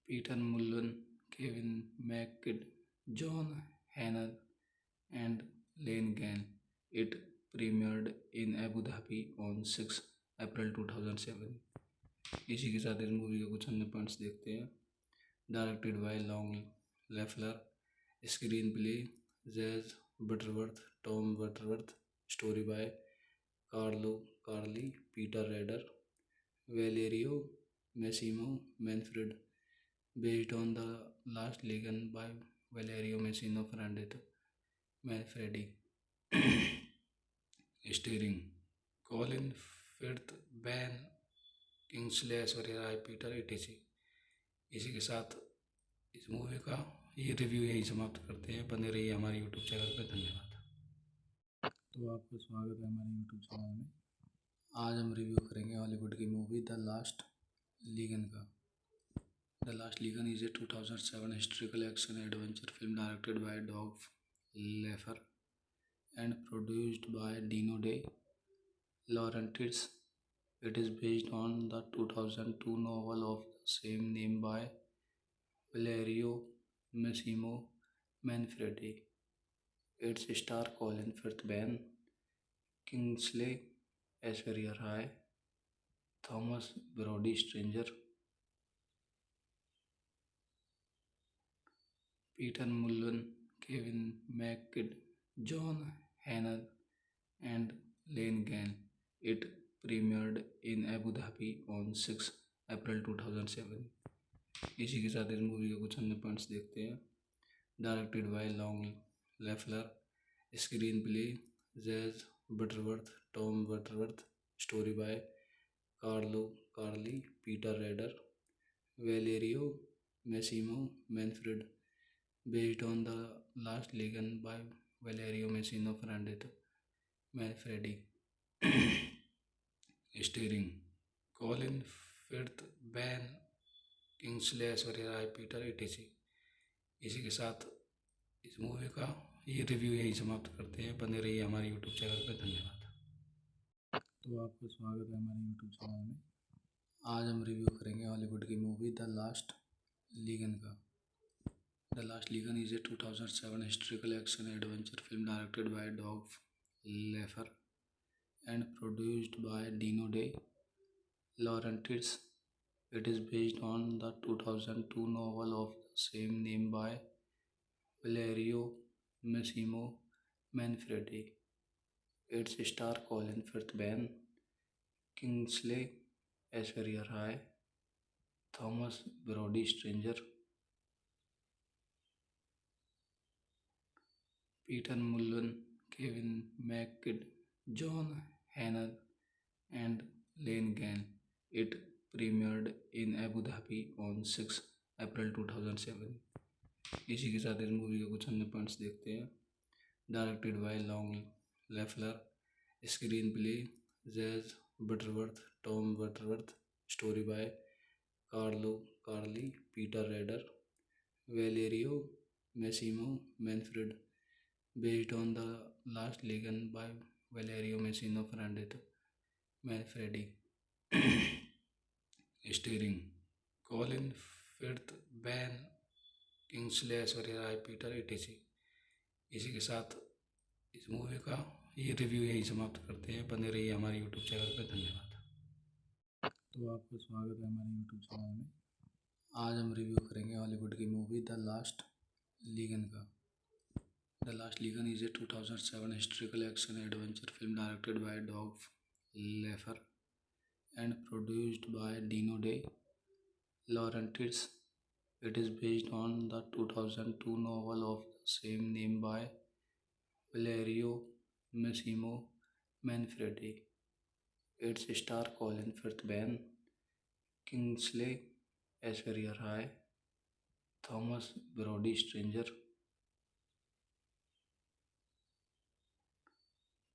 Peter Mullen, Kevin McKidd, John Hannah, and Lane Gann. It premiered in Abu Dhabi on 6 अप्रैल 2007। इसी के साथ इस movie के कुछ अन्य points देखते हैं। Directed by Long Lefler, screenplay Jez Butterworth, Tom Butterworth, story by Carlo Carlei, Peter Rader, Valerio Massimo Manfred, based on the last Legion by Valerio Messina Manfredi. Starring Colin Firth, Ben Kingsley, Aishwarya Rai, Peter etc। इसी के साथ इस movie का ये review यहीं समाप्त करते हैं। बने रहिए हमारे यूट्यूब चैनल पर। धन्यवाद। तो आपका स्वागत है हमारे यूट्यूब चैनल में। आज हम रिव्यू करेंगे हॉलीवुड की मूवी द लास्ट लीगन का। The Last Legion is a 2007 historical action adventure film directed by Doug Laffer and produced by Dino De Laurentiis. It is based on the 2002 novel of the same name by Valerio Massimo Manfredi. Its star Colin Firth, Ben Kingsley, Aishwarya Rai, Thomas Brody Stranger, Peter Mullen, Kevin McKidd, John Hannah, and Lane Gann. It premiered in Abu Dhabi on 6 अप्रैल 2007। इसी के साथ इस movie के कुछ अन्य points देखते हैं। Directed by Long Lefler, screenplay Jez Butterworth, Tom Butterworth, story by Carlo Carlei, Peter Rader, Valerio Massimo Manfred, based on the last Legion by Valerio Messina Manfredi. Starring Colin Firth, Ben Kingsley, Aishwarya Rai, Peter etc। इसी के साथ इस movie का ये review यहीं समाप्त करते हैं। बने रहिए हमारे यूट्यूब चैनल पर। धन्यवाद। तो आपका स्वागत है हमारे यूट्यूब चैनल में। आज हम रिव्यू करेंगे हॉलीवुड की मूवी द लास्ट लीगन का। The Last Legion is a 2007 historical action adventure film directed by Doug Laffer and produced by Dino De Laurentiis. It is based on the 2002 novel of the same name by Valerio Massimo Manfredi. Its star Colin Firth, Ben Kingsley, Aishwarya Rai, Thomas Brody Stranger, Peter Mullen, Kevin McKidd, John Hanna, and Lane Gann. It premiered in Abu Dhabi on 6 अप्रैल 2007। इसी के साथ इस movie के कुछ अन्य points देखते हैं। Directed by Long Lefler, screenplay Jez Butterworth, Tom Butterworth, story by Carlo Carlei, Peter Rader, Valerio Massimo Manfred, based on the last Legion by Valerio Messina Ferrandito Manfredi. Steering Colin Firth, Ben Kingsley, Aishwarya Rai, Peter etc। इसी के साथ इस movie का ये review यहीं समाप्त करते हैं। बने रहिए हमारे यूट्यूब चैनल पर। धन्यवाद। तो आपका स्वागत है हमारे यूट्यूब चैनल में। आज हम रिव्यू करेंगे हॉलीवुड की मूवी द लास्ट लीगन का। The Last Legion is a 2007 historical action adventure film directed by Doug Laffer and produced by Dino De Laurentiis. It is based on the 2002 novel of the same name by Valerio Massimo Manfredi. Its star Colin Firth, Ben Kingsley, Aishwarya Rai, Thomas Brody Stranger,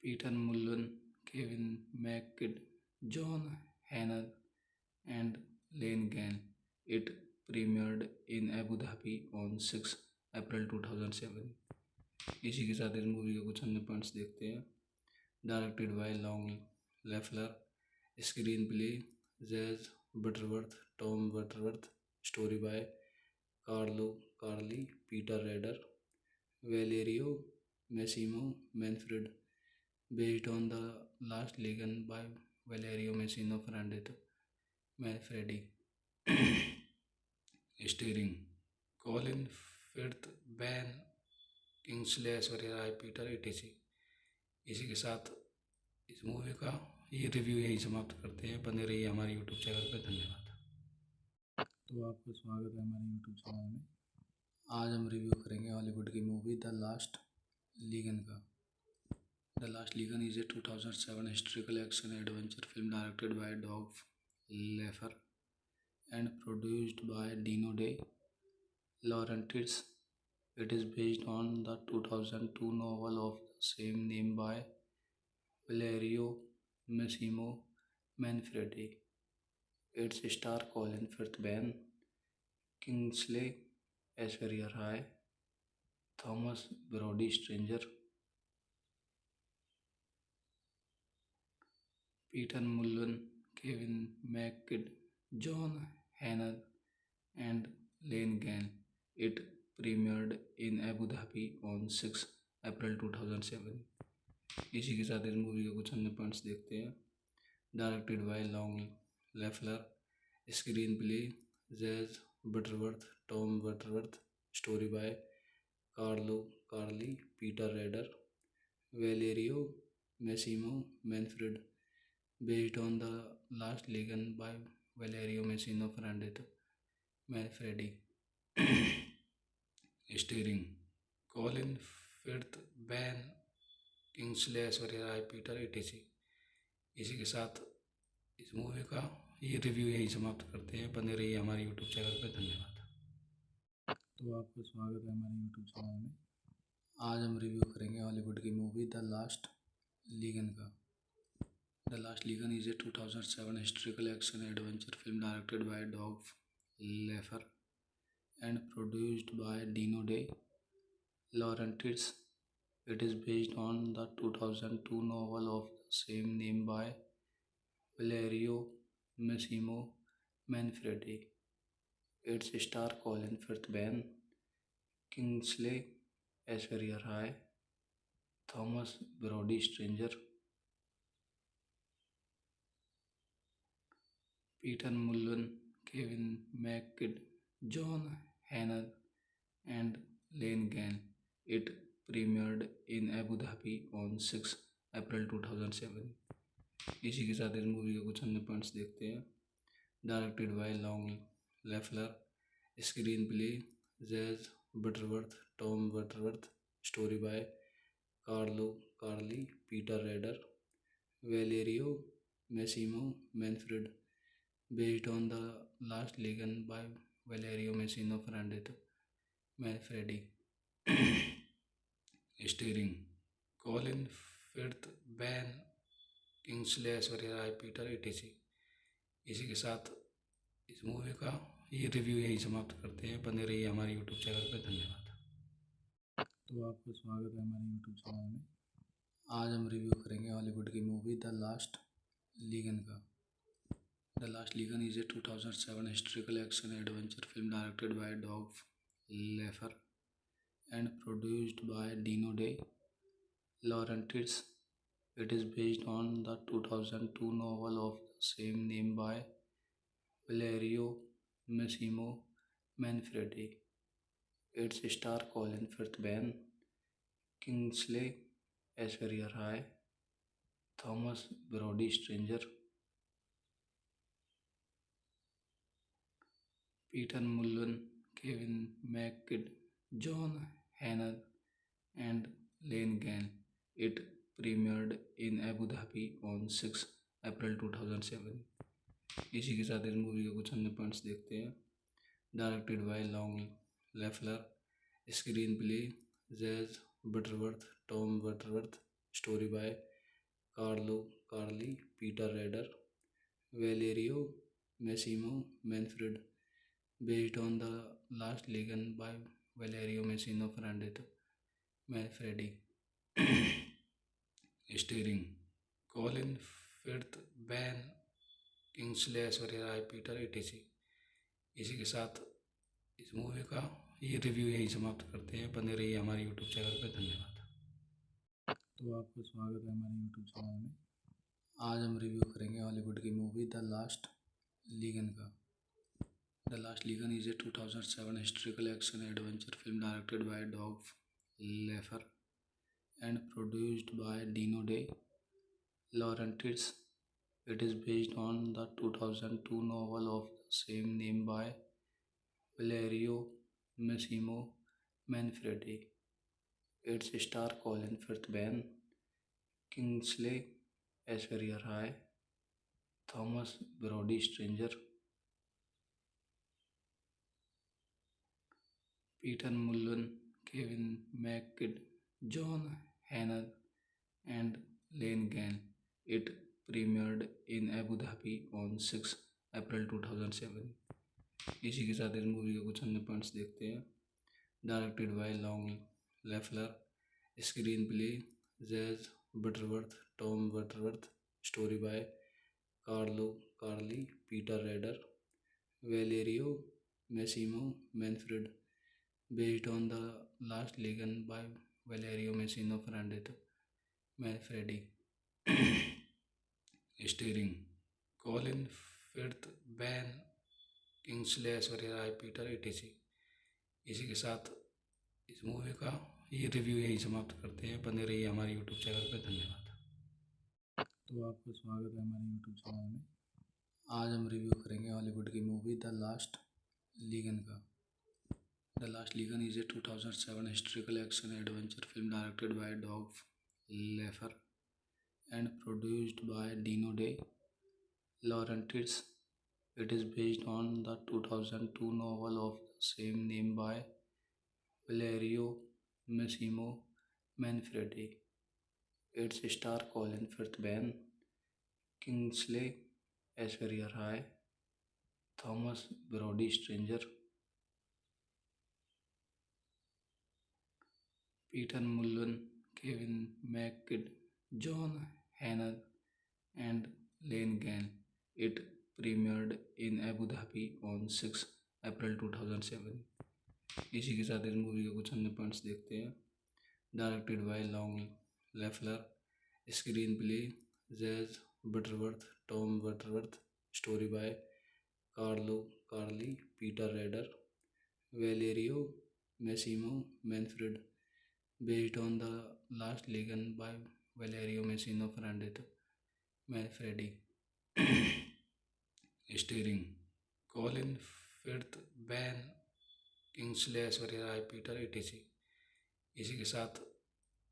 Peter Mullen, Kevin McKidd, John Hanna, and Lane Gann. It premiered in Abu Dhabi on 6 अप्रैल 2007। इसी के साथ इस movie के कुछ अन्य points देखते हैं। Directed by Long Lefler, screenplay Jez Butterworth, Tom Butterworth, story by Carlo Carlei, Peter Rader, Valerio Massimo Manfred, based on the last Legion by Valerio Messina Manfredi. Steering Colin Firth, Ben Kingsley, Aishwarya Rai, Peter etc। इसी के साथ इस movie का ये review यहीं समाप्त करते हैं। बने रहिए हमारे यूट्यूब चैनल पर। धन्यवाद। तो आपका स्वागत है हमारे यूट्यूब चैनल में। आज हम रिव्यू करेंगे हॉलीवुड की मूवी द लास्ट लीगन का। The Last Legion is a 2007 historical action adventure film directed by Doug Laffer and produced by Dino De Laurentiis. It is based on the 2002 novel of the same name by Valerio Massimo Manfredi. Its star Colin Firth, Ben Kingsley, Aishwarya Rai, Thomas Brody Stranger, Peter Mullen, Kevin McKidd, John Hanna, and Lane Gann. It premiered in Abu Dhabi on 6 अप्रैल 2007। इसी के साथ इस movie के कुछ अन्य points देखते हैं। Directed by Long Lefler, screenplay Jez Butterworth, Tom Butterworth, story by Carlo Carlei, Peter Rader, Valerio Massimo Manfred, based on the last Legion by Valerio Messina Manfredi. Steering Colin Firth, Ben Kingsley, Aishwarya Rai, Peter etc। इसी के साथ इस movie का ये review यहीं समाप्त करते हैं। बने रहिए हमारे यूट्यूब चैनल पर। धन्यवाद। तो आपका स्वागत है हमारे यूट्यूब चैनल में। आज हम रिव्यू करेंगे हॉलीवुड की मूवी द लास्ट लीगन का। The Last Legion is a 2007 historical action adventure film directed by Doug Laffer and produced by Dino De Laurentiis. It is based on the 2002 novel of the same name by Valerio Massimo Manfredi. Its star Colin Firth, Ben Kingsley, Aishwarya Rai, Thomas Brody Stranger, Peter Mullen, Kevin McKidd, John Hanna, and Lane Gan. It premiered in Abu Dhabi on 6 अप्रैल 2007। इसी के साथ इस movie के कुछ अन्य points देखते हैं। Directed by Long Lefler, screenplay Jez Butterworth, Tom Butterworth, story by Carlei Peter Rader, Valerio Massimo Manfred, based on the last Legion by Valerio Messina Ferrandito Manfredi. Steering Colin Firth, Ben Kingsley, Aishwarya Rai, Peter etc। इसी के साथ इस movie का ये review यहीं समाप्त करते हैं। बने रहिए हमारे यूट्यूब चैनल पर। धन्यवाद। तो आपको स्वागत है हमारे यूट्यूब चैनल में। आज हम रिव्यू करेंगे हॉलीवुड की मूवी द लास्ट लीगन का। The Last Legion is a 2007 historical action adventure film directed by Doug Lefer and produced by Dino De Laurentiis. It is based on the 2002 novel of the same name by Valerio Massimo Manfredi. Its star Colin Firth, Ben Kingsley, Aishwarya Rai, Thomas Brody Stranger, Peter Mullen, Kevin McKidd, John Hannah, and Lane Gan. It premiered in Abu Dhabi on 6 अप्रैल 2007। इसी के साथ इस movie के कुछ अन्य points देखते हैं। Directed by Long Lefler, screenplay Jez Butterworth, Tom Butterworth, story by Carlei Peter Rader, Valerio Massimo Manfred, based on the last Legion by Valerio Messina Manfredi. Steering Colin Firth, Ben Kingsley, Aishwarya Rai, Peter etc। इसी के साथ इस movie का ये review यहीं समाप्त करते हैं। बने रहिए हमारे यूट्यूब चैनल पर। धन्यवाद। तो आपको स्वागत है हमारे यूट्यूब चैनल में। आज हम रिव्यू करेंगे हॉलीवुड की मूवी द लास्ट लीगन का। The Last Legion is a 2007 historical action adventure film directed by Doug Lefer and produced by Dino De Laurentiis. It is based on the 2002 novel of the same name by Valerio Massimo Manfredi. Its star Colin Firth, Ben Kingsley, Aishwarya Rai, Thomas Brody Stranger, Peter Mullen, Kevin McKidd, John Hannah, and Lane Gan. It premiered in Abu Dhabi on 6 अप्रैल 2007। इसी के साथ इस movie के कुछ अन्य points देखते हैं। Directed by Long Lefler, screenplay Jez Butterworth, Tom Butterworth, story by Carlei Peter Rader, Valerio Massimo Manfred, based on the last Legion by Valerio Messina Manfredi. Steering Colin Firth, Ben Kingsley, Aishwarya Rai, Peter etc। इसी के साथ इस movie का ये review यहीं समाप्त करते हैं। बने रहिए हमारे यूट्यूब चैनल पर। धन्यवाद। तो आपको स्वागत है हमारे यूट्यूब चैनल में। आज हम रिव्यू करेंगे हॉलीवुड की मूवी द लास्ट लीगन का। The Last Legion is a 2007 historical action adventure film directed by Doug Lefer and produced by Dino De Laurentiis. It is based on the 2002 novel of the same name by Valerio Massimo Manfredi. Its star Colin Firth, Ben Kingsley, Aishwarya Rai, Thomas Brody Stranger, Peter Mullen, Kevin McKidd, John Hannah, and Lane Gan. It premiered in Abu Dhabi on 6 अप्रैल 2007। इसी के साथ इस movie के कुछ अन्य points देखते हैं। Directed by Long Lefler, screenplay Jez Butterworth, Tom Butterworth, story by Carlei Peter Rader, Valerio Massimo Manfredi, based on The Last Legion by Valerio Massimo Manfredi. Starring Colin Firth, Ben Kingsley, Aishwarya Rai, Peter etc. इसी के साथ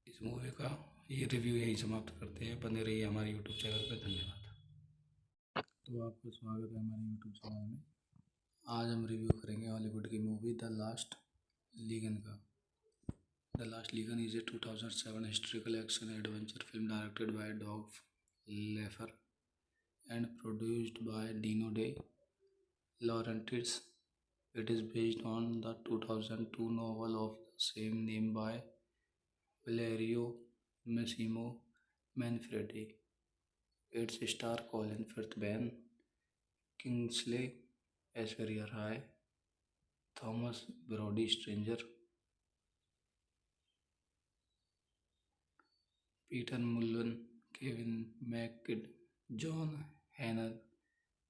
इस movie का ये review यहीं समाप्त करते हैं। बने रहिए हमारे यूट्यूब चैनल पर। धन्यवाद। तो आपका स्वागत है हमारे यूट्यूब चैनल में। आज हम रिव्यू करेंगे हॉलीवुड की मूवी द लास्ट लीगन का। The Last Legion is a 2007 historical action adventure film directed by Doug Laffer and produced by Dino De Laurentiis. It is based on the 2002 novel of the same name by Valerio Massimo Manfredi. Its star Colin Firth, Ben Kingsley, Aishwarya Rai, Thomas Brody Stranger, Peter Mullen, Kevin McKidd, John Hannah,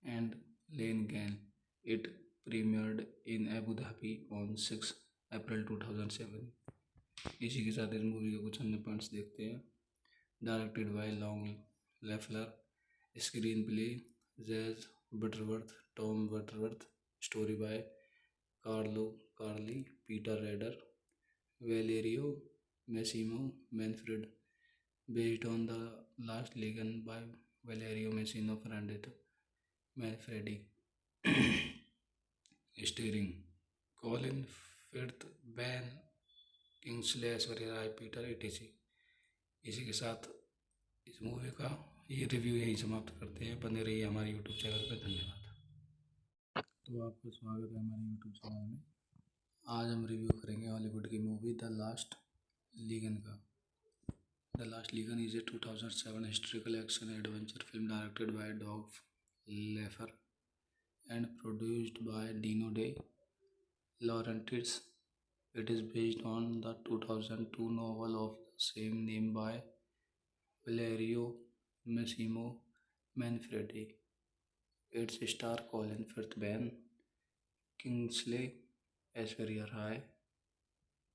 and Lane Gann. It premiered in Abu Dhabi on 6 अप्रैल 2007। इसी के साथ इस movie के कुछ अन्य points देखते हैं। Directed by Long Lefler, screenplay Jez Butterworth, Tom Butterworth, story by Carlo Carlei, Peter Rader, Valerio Massimo Manfred, based on The Last Legion by Valerio Massimo Manfredi. Starring Colin Firth, Ben Kingsley, Aishwarya Rai, Peter etc. इसी के साथ इस movie का ये review यहीं समाप्त करते हैं। बने रहिए हमारे यूट्यूब चैनल पर। धन्यवाद। तो आपका स्वागत है हमारे यूट्यूब चैनल में। आज हम रिव्यू करेंगे हॉलीवुड की मूवी द लास्ट लीगन का। The Last Legion is a 2007 historical action adventure film directed by Doug Laffer and produced by Dino De Laurentiis. It is based on the 2002 novel of the same name by Valerio Massimo Manfredi. Its star Colin Firth, Ben Kingsley, Aishwarya Rai,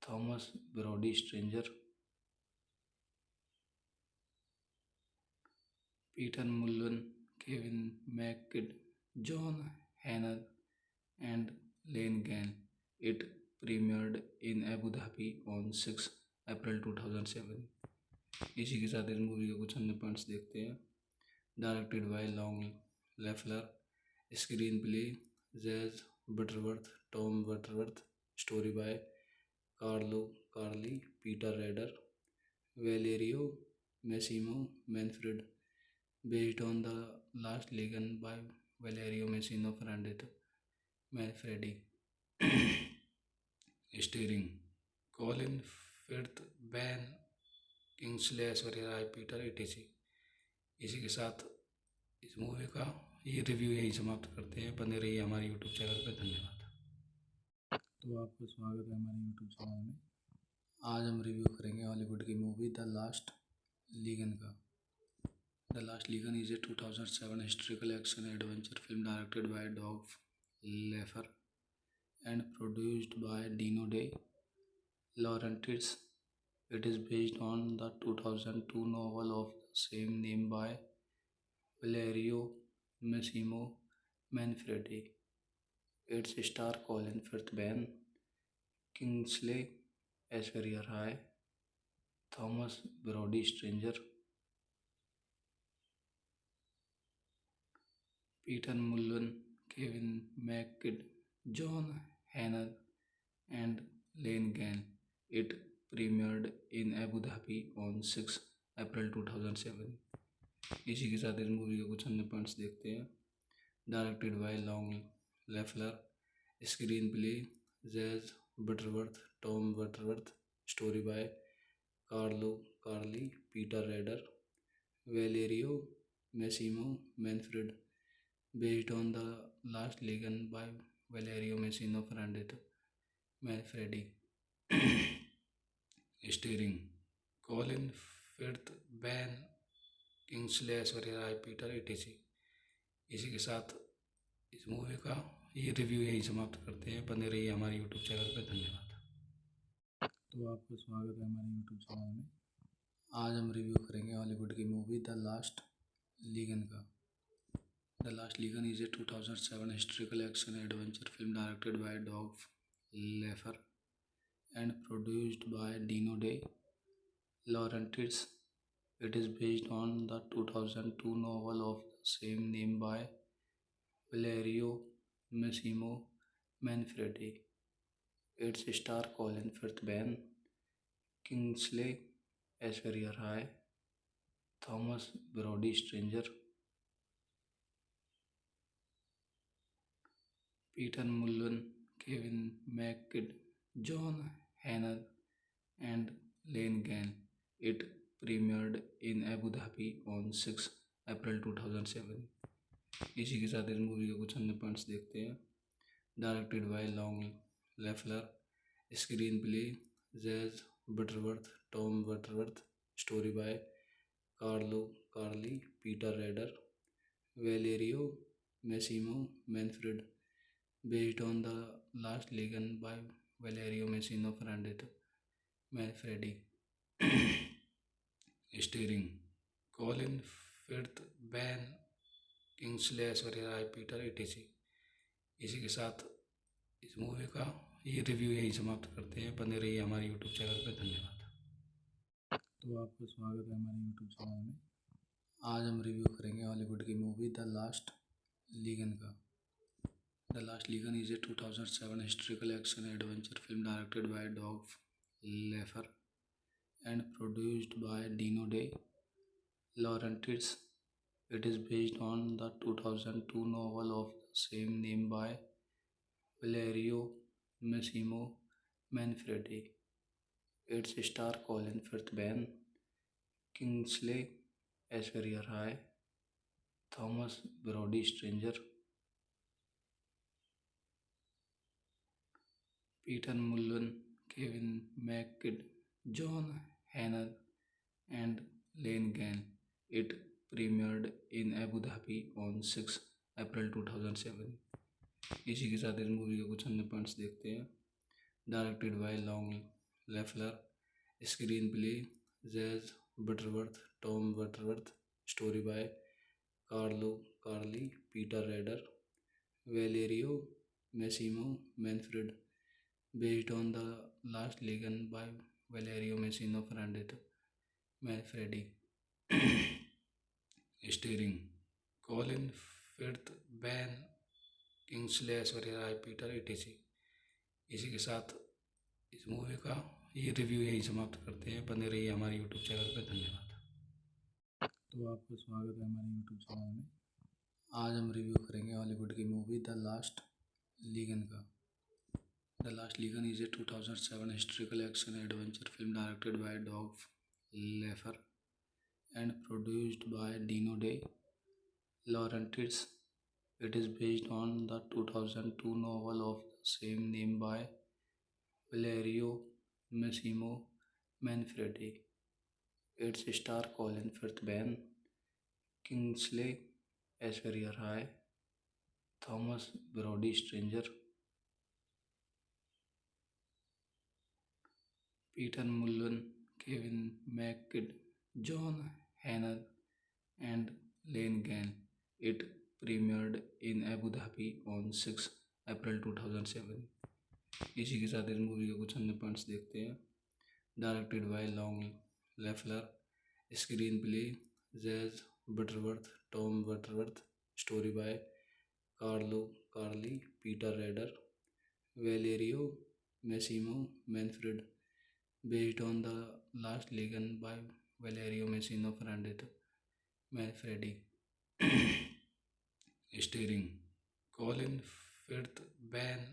Thomas Brody Stranger, Peter Mullen, Kevin McKidd, John Hannah, and Lane Gann. It premiered in Abu Dhabi on 6 अप्रैल 2007। इसी के साथ इस movie के कुछ अन्य points देखते हैं। Directed by Long Lefler, screenplay Jez Butterworth, Tom Butterworth, story by Carlo Carlei, Peter Rader, Valerio Massimo Manfred, based on The Last Legion by Valerio Massimo Manfredi. Starring Colin Firth, Ben Kingsley, Aishwarya Rai, Peter etc. इसी के साथ इस movie का ये review यहीं समाप्त करते हैं। बने रहिए हमारे यूट्यूब चैनल पर। धन्यवाद। तो आपका स्वागत है हमारे यूट्यूब चैनल में। आज हम रिव्यू करेंगे हॉलीवुड की मूवी द लास्ट लीगन का। The Last Legion is a 2007 historical action adventure film directed by Doug Laffer and produced by Dino De Laurentiis. It is based on the 2002 novel of the same name by Valerio Massimo Manfredi. Its star Colin Firth, Ben Kingsley, Aishwarya Rai, Thomas Brody Stranger, Peter Mullen, Kevin McKidd, John Hannah, and Lane Gann. It premiered in Abu Dhabi on 6 अप्रैल 2007। इसी के साथ इस movie के कुछ अन्य points देखते हैं। Directed by Long Lefler, screenplay Jez Butterworth, Tom Butterworth, story by Carlo Carlei, Peter Rader, Valerio Massimo Manfred, based on The Last Legion by Valerio Massimo Manfredi. Starring Colin Firth, Ben Kingsley, Aishwarya Rai, Peter etc. इसी के साथ इस movie का ये review यहीं समाप्त करते हैं। बने रहिए हमारे यूट्यूब चैनल पर। धन्यवाद। तो आपका स्वागत है हमारे यूट्यूब चैनल में। आज हम रिव्यू करेंगे हॉलीवुड की मूवी द लास्ट लीगन का। The Last Legion is a 2007 historical action adventure film directed by Doug Laffer and produced by Dino De Laurentiis. It is based on the 2002 novel of the same name by Valerio Massimo Manfredi. Its star Colin Firth, Ben Kingsley, Aishwarya Rai, Thomas Brody Stranger, Peter Mullen, Kevin McKidd, John Hannah, and Lane Gann. It premiered in Abu Dhabi on 6 अप्रैल 2007। इसी के साथ इस movie के कुछ अन्य points देखते हैं। Directed by Long Lefler, screenplay Jez Butterworth, Tom Butterworth, story by Carlo Carlei, Peter Rader, Valerio Massimo Manfred, based on the last Legion by Valerio Messina Manfredi. Starring Colin Firth, Ben Kingsley, Aishwarya Rai, Peter etc। इसी के साथ इस movie का ये review यहीं समाप्त करते हैं। बने रहिए हमारे यूट्यूब चैनल पर। धन्यवाद। तो आपका स्वागत है हमारे यूट्यूब चैनल में। आज हम रिव्यू करेंगे हॉलीवुड की मूवी द लास्ट लीगन का। The Last Legion is a 2007 historical action adventure film directed by Doug Laffer and produced by Dino De Laurentiis. It is based on the 2002 novel of the same name by Valerio Massimo Manfredi. Its star Colin Firth, Ben Kingsley, Aishwarya Rai, Thomas Brody Stranger, Peter Mullen, Kevin McKidd, John Hannah, and Lane Gann. It premiered in Abu Dhabi on 6 अप्रैल 2007। इसी के साथ इस movie के कुछ अन्य points देखते हैं। Directed by Long Lefler, screenplay Jez Butterworth, Tom Butterworth, story by Carlo Carlei, Peter Rader, Valerio Massimo Manfred, based on the last Legion by Valerio Messina Manfredi. Starring Colin Firth, Ben Kingsley, Aishwarya Rai, Peter etc। इसी के साथ इस movie का ये review यहीं समाप्त करते हैं। बने रहिए हमारे यूट्यूब चैनल पर। धन्यवाद। तो आपका स्वागत है हमारे यूट्यूब चैनल में। आज हम रिव्यू करेंगे हॉलीवुड की मूवी द लास्ट लीगन का। The Last Legion is a 2007 historical action adventure film directed by Doug Laffer and produced by Dino De Laurentiis. It is based on the 2002 novel of the same name by Valerio Massimo Manfredi. Its star Colin Firth, Ben Kingsley, Aishwarya Rai, Thomas Brody Stranger, Peter Mullen, Kevin McKidd, John Hannah, and Lane Gann. It premiered in Abu Dhabi on 6 अप्रैल 2007। इसी के साथ इस movie के कुछ अन्य points देखते हैं। Directed by Long Lefler, screenplay Jez Butterworth, Tom Butterworth, story by Carlo Carlei, Peter Rader, Valerio Massimo Manfred, based on the last Legion by Valerio Messina Manfredi. Starring Colin Firth, Ben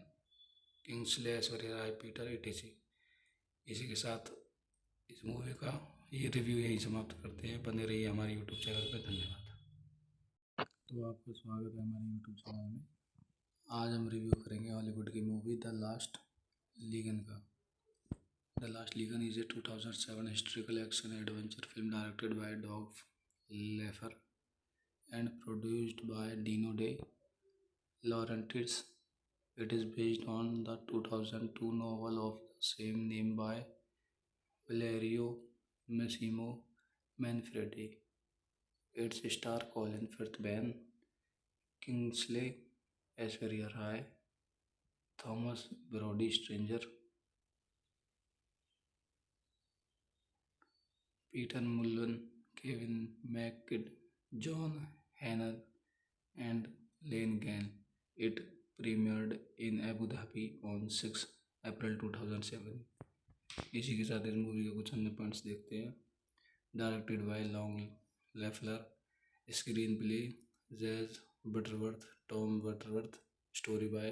Kingsley, Aishwarya Rai, Peter etc। इसी के साथ इस movie का ये review यहीं समाप्त करते हैं। बने रहिए हमारे यूट्यूब चैनल पर। धन्यवाद। तो आपका स्वागत है हमारे यूट्यूब चैनल में। आज हम रिव्यू करेंगे हॉलीवुड की मूवी द लास्ट लीगन का। The Last Legion is a 2007 historical action adventure film directed by Doug Laffer and produced by Dino De Laurentiis. It is based on the 2002 novel of the same name by Valerio Massimo Manfredi. Its star Colin Firth, Ben Kingsley, Aishwarya Rai, Thomas Brody Stranger, Peter Mullen, Kevin McKidd, John Hannah, and Lane Gann. It premiered in Abu Dhabi on 6 अप्रैल 2007। इसी के साथ इस movie के कुछ अन्य points देखते हैं। Directed by Long Lefler, screenplay Jez Butterworth, Tom Butterworth, story by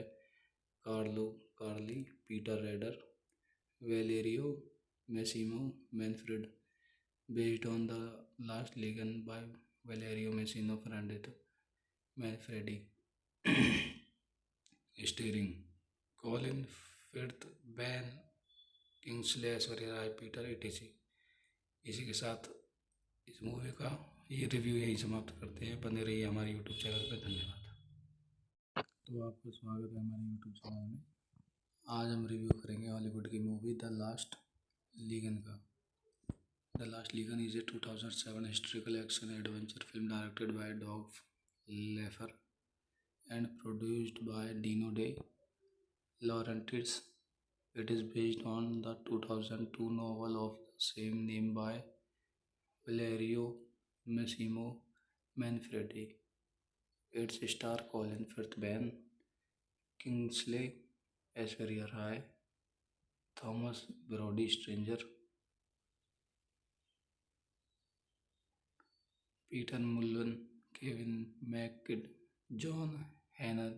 Carlo Carlei, Peter Rader, Valerio Massimo Manfred, based on the Last Legion by Valerio Massimo Manfredi. Starring Colin Firth, Ben Kingsley, Aishwarya Rai, Peter etc। इसी के साथ इस movie का ये review यहीं समाप्त करते हैं। बने रहिए हमारे यूट्यूब चैनल पर। धन्यवाद। तो आपको स्वागत है हमारे यूट्यूब चैनल में। आज हम रिव्यू करेंगे हॉलीवुड की मूवी द लास्ट लीगन का। The Last Legion is a 2007 historical action adventure film directed by Doug Laffer and produced by Dino De Laurentiis. It is based on the 2002 novel of the same name by Valerio Massimo Manfredi. Its star Colin Firth, Ben Kingsley, Aishwarya Rai, Thomas Brody Stranger, Peter Mullen, Kevin McKidd, John Hannah,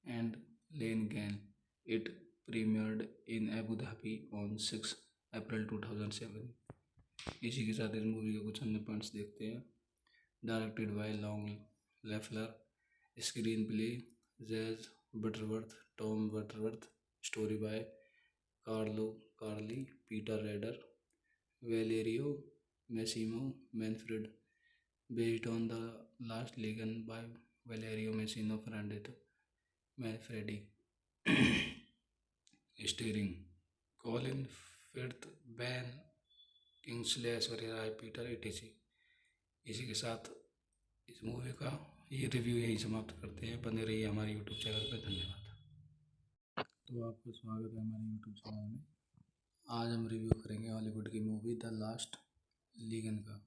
and Lane Gann. It premiered in Abu Dhabi on 6 अप्रैल 2007। इसी के साथ इस movie के कुछ अन्य points देखते हैं। Directed by Long Lefler, screenplay Jez Butterworth, Tom Butterworth, story by Carlo Carlei, Peter Rader, Valerio Massimo Manfred, based on the Last Legion by Valerio Massimo Manfredi। Starring Colin Firth, Ben Kingsley, Aishwarya Rai, Peter etc। इसी के साथ इस movie का ये review यहीं समाप्त करते हैं। बने रहिए हमारे यूट्यूब चैनल पर। धन्यवाद। तो आपको स्वागत है हमारे यूट्यूब चैनल में। आज हम रिव्यू करेंगे हॉलीवुड की मूवी द लास्ट लीगन का।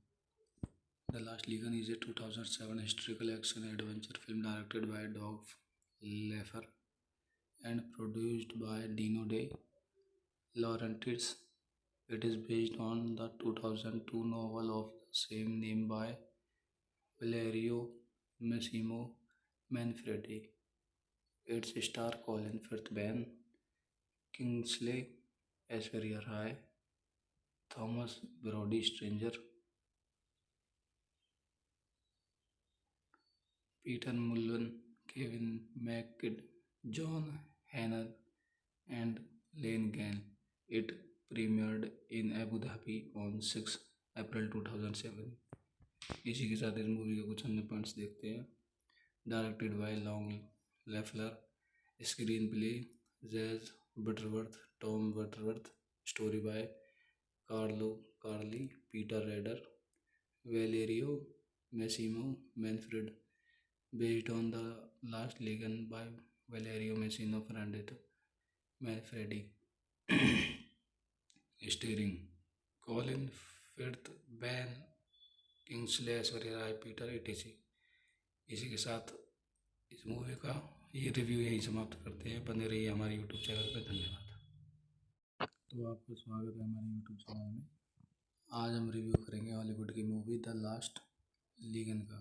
The Last Legion is a 2007 historical action adventure film directed by Doug Laffer and produced by Dino De Laurentiis. It is based on the 2002 novel of the same name by Valerio Massimo Manfredi. Its star Colin Firth, Ben Kingsley, Aishwarya Rai, Thomas Brody Stranger, Peter Mullen, Kevin McKidd, John Hannah, and Lane Gann. It premiered in Abu Dhabi on 6 अप्रैल 2007। इसी के साथ इस movie के कुछ अन्य points देखते हैं। Directed by Long Lefler, screenplay Jez Butterworth, Tom Butterworth, story by Carlo Carlei, Peter Rader, Valerio Massimo Manfred, based on the Last Legion by Valerio Massimo Manfredi। Starring Colin Firth, Ben Kingsley, Aishwarya Rai, Peter etc। इसी के साथ इस movie का ये review यहीं समाप्त करते हैं। बने रहिए हमारे यूट्यूब चैनल पर। धन्यवाद। तो आपको स्वागत है हमारे यूट्यूब चैनल में। आज हम रिव्यू करेंगे हॉलीवुड की मूवी द लास्ट लीगन का।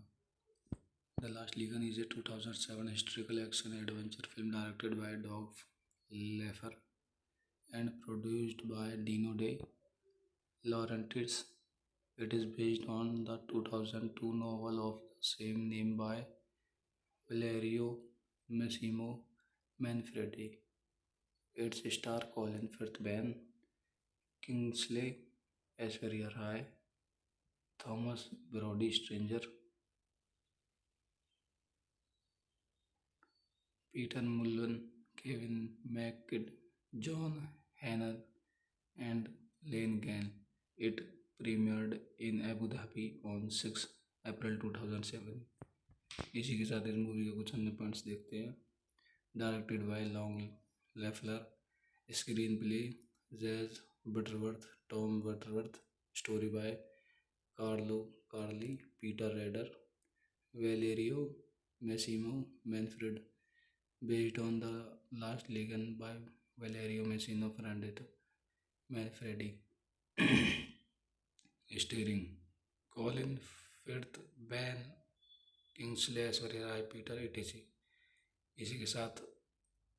The Last Legion is a 2007 historical action adventure film directed by Doug Laffer and produced by Dino De Laurentiis. It is based on the 2002 novel of the same name by Valerio Massimo Manfredi. Its star Colin Firth, Ben Kingsley, Aishwarya Rai, Thomas Brody Stranger, Peter Mullen, Kevin McKidd, John Hannah, and Lane. It premiered in Abu Dhabi on 6 अप्रैल 2007। इसी के साथ इस movie के कुछ अन्य points देखते हैं। Directed by Long Lefler, screenplay Jez Butterworth, Tom Butterworth, story by Carlei Peter Rader, Valerio Massimo Manfred, based on the Last Legion by Valerio Massimo Manfredi. Starring Colin Firth, Ben Kingsley, Aishwarya Rai, Peter etc। इसी के साथ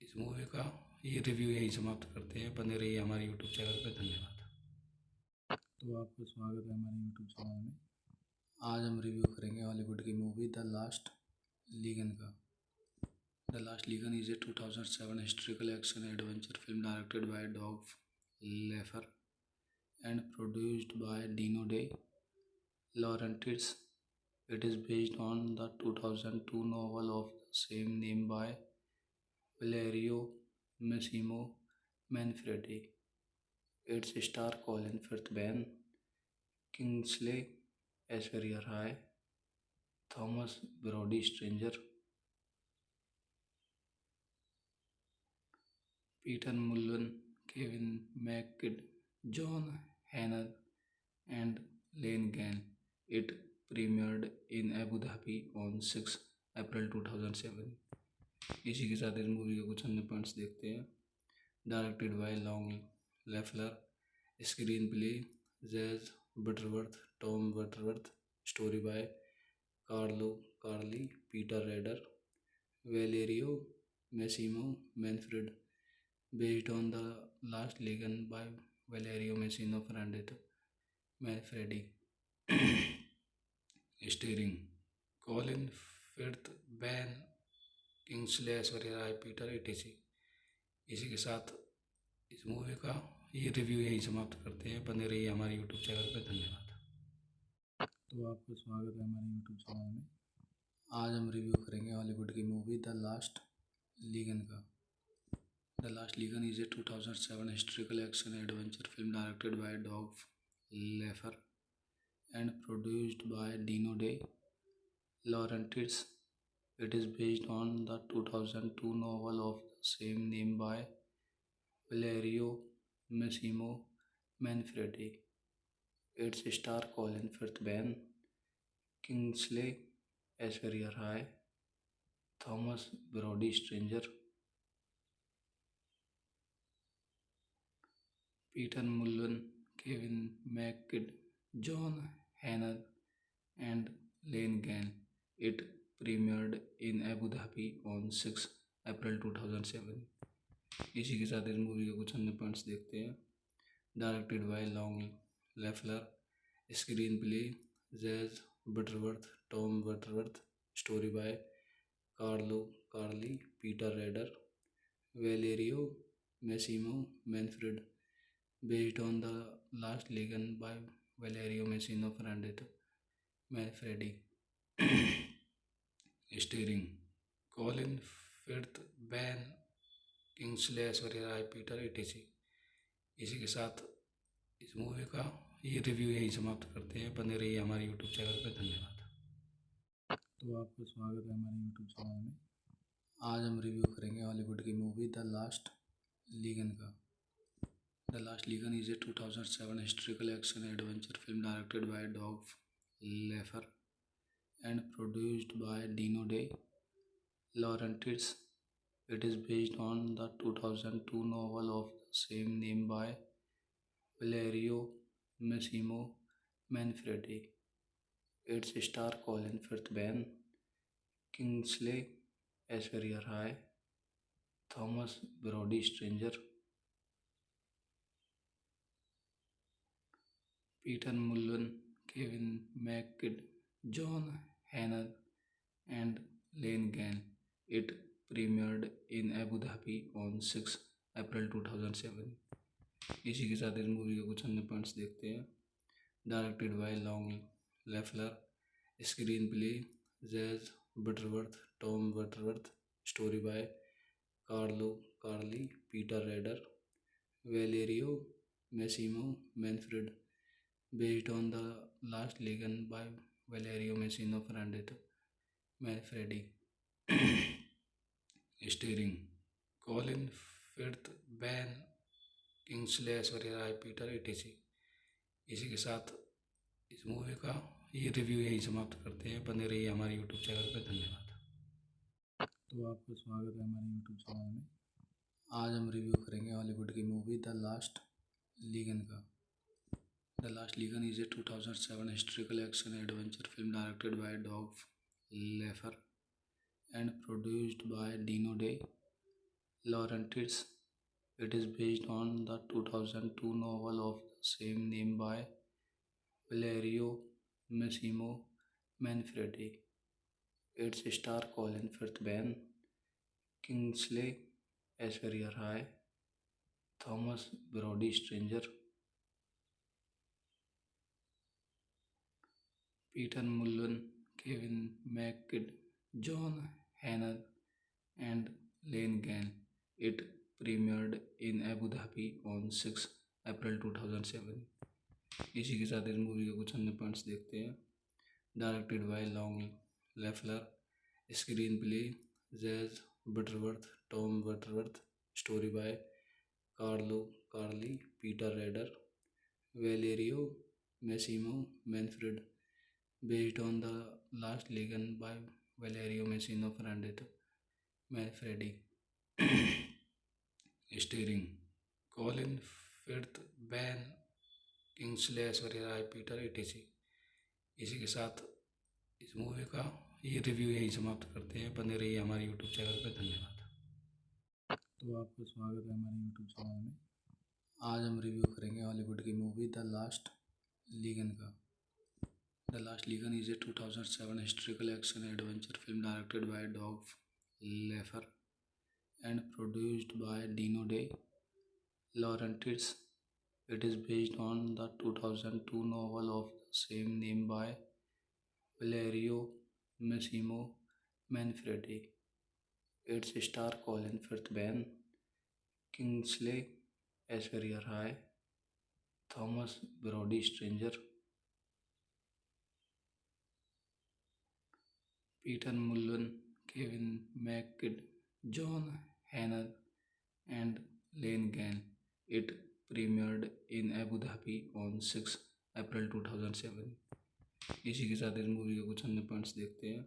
इस movie का ये review यहीं समाप्त करते हैं। बने रहिए हमारे यूट्यूब चैनल पर। धन्यवाद। तो आपको स्वागत है हमारे यूट्यूब चैनल में। आज हम रिव्यू करेंगे हॉलीवुड की मूवी द लास्ट लीगन का। The Last Legion is a 2007 historical action adventure film directed by Doug Lefler and produced by Dino De Laurentiis. It is based on the 2002 novel of the same name by Valerio Massimo Manfredi. Its star Colin Firth, Ben Kingsley, Aishwarya Rai, Thomas Brody Stranger, Peter Mullen, Kevin McKidd, John Hannah, and Lane Gann. It premiered in Abu Dhabi on 6 अप्रैल 2007। इसी के साथ इस movie के कुछ अन्य points देखते हैं। Directed by Long Lefler, screenplay Jez Butterworth, Tom Butterworth, story by Carlei Peter Rader, Valerio Massimo Manfred, based on the Last Legion by Valerio Massimo Manfredi। Starring Colin Firth, Ben Kingsley, Aishwarya Rai, Peter etc। इसी के साथ इस movie का ये review यहीं समाप्त करते हैं। बने रहिए हमारे यूट्यूब चैनल पर। धन्यवाद। तो आपको स्वागत है हमारे यूट्यूब चैनल में। आज हम रिव्यू करेंगे हॉलीवुड की मूवी द लास्ट लीगन का। The Last Legion is a 2007 historical action adventure film directed by Doug Laffer and produced by Dino De Laurentiis. It is based on the 2002 novel of the same name by Valerio Massimo Manfredi. Its star Colin Firth, Ben Kingsley, Aishwarya Rai, Thomas Brody Stranger, Peter Mullen, Kevin McKidd, John Hannah, and Lane Gann. It premiered in Abu Dhabi on 6 अप्रैल 2007। इसी के साथ इस movie के कुछ अन्य points देखते हैं। Directed by Long Lefler, screenplay Jez Butterworth, Tom Butterworth, story by Carlei Peter Rader, Valerio Massimo Manfred, based on the Last Legion by Valerio Massimo Manfredi। Starring Colin Firth, Ben Kingsley, Aishwarya Rai, Peter etc। इसी के साथ इस movie का ये review यहीं समाप्त करते हैं। बने रहिए हमारे यूट्यूब चैनल पर। धन्यवाद। तो आपको स्वागत है हमारे यूट्यूब चैनल में। आज हम रिव्यू करेंगे हॉलीवुड की मूवी द लास्ट लीगन का। The Last Legion is a 2007 historical action adventure film directed by Doug Laffer and produced by Dino De Laurentiis. It is based on the 2002 novel of the same name by Valerio Massimo Manfredi. Its star Colin Firth, Ben Kingsley, Aishwarya Rai, Thomas Brody Stranger, Peter Mullen, Kevin McKidd, John Hannah, and Lane Gann. It premiered in Abu Dhabi on 6 अप्रैल 2007। इसी के साथ इस movie के कुछ अन्य points देखते हैं। Directed by Long Lefler, screenplay Jez Butterworth, Tom Butterworth, story by Carlei Peter Rader, Valerio Massimo Manfredi, based on The Last Legion by Valerio Massimo Manfredi. Starring Colin Firth, Ben Kingsley, Aishwarya Rai, Peter ATC. इसी के साथ इस movie का ये review यहीं समाप्त करते हैं। बने रहिए हमारे यूट्यूब चैनल पर। धन्यवाद। तो आपको स्वागत है हमारे यूट्यूब चैनल में। आज हम रिव्यू करेंगे हॉलीवुड की मूवी द लास्ट लीगन का। The Last Legion is a 2007 historical action adventure film directed by Doug Lefler and produced by Dino De Laurentiis. It is based on the 2002 novel of the same name by Valerio Massimo Manfredi. Its star Colin Firth, Ben Kingsley, Aishwarya Rai, Thomas Brody Stranger, Peter Mullen, Kevin McKidd, John Hannah, and Lane Gann. It premiered in Abu Dhabi on 6 अप्रैल 2007. इसी के साथ इस movie के कुछ अन्य points देखते हैं। Directed by Long Lefler, screenplay Jez Butterworth, Tom Butterworth, story by Carlo Carlei, Peter Rader, Valerio Massimo Manfred, based on the Last Legion by Valerio Massimo Manfredi. Starring Colin Firth, Ben Kingsley, Aishwarya Rai, Peter ATC. इसी के साथ इस movie का ये review यहीं समाप्त करते हैं। बने रहिए हमारे यूट्यूब चैनल पर। धन्यवाद। तो आपको स्वागत है हमारे यूट्यूब चैनल में। आज हम रिव्यू करेंगे हॉलीवुड की मूवी द लास्ट लीगन का। The Last Legion is a 2007 historical action adventure film directed by Doug Laffer and produced by Dino De Laurentiis. It is based on the 2002 novel of the same name by Valerio Massimo Manfredi. Its star Colin Firth, Ben Kingsley, Aishwarya Rai, Thomas Brody Stranger, Peter Mullen, Kevin McKidd, John Hannah, and Lane Gann. It premiered in Abu Dhabi on 6 अप्रैल 2007. इसी के साथ इस movie के कुछ अन्य points देखते हैं।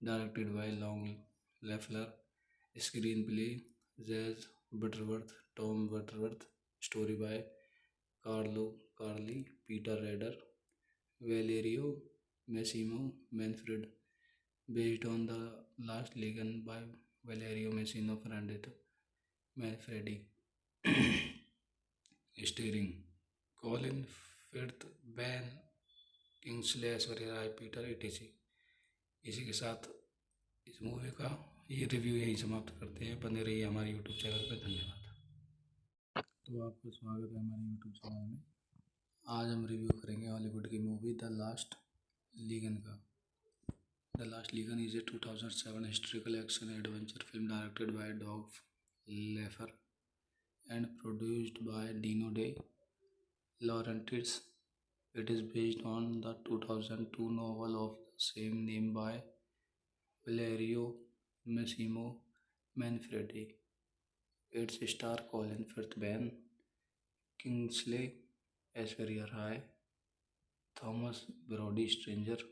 Directed by Long Lefler, screenplay Jez Butterworth, Tom Butterworth, story by Carlo Carlei, Peter Rader, Valerio Massimo Manfred, based on the last legion by Valerio Massimo Manfredi. Starring Colin Firth, Ben Kingsley, Aishwarya Rai, Peter ATC. इसी के साथ इस movie का ये review यहीं समाप्त करते हैं। बने रहिए हमारे यूट्यूब चैनल पर। धन्यवाद। तो आपको स्वागत है हमारे यूट्यूब चैनल में। आज हम रिव्यू करेंगे हॉलीवुड की मूवी द लास्ट लीगन का। The Last Legion is a 2007 historical action adventure film directed by Dov Lefer and produced by Dino De Laurentiis. It is based on the 2002 novel of the same name by Valerio Massimo Manfredi. Its star Colin Firth, Ben Kingsley, Aishwarya Rai, Thomas Brody Stranger,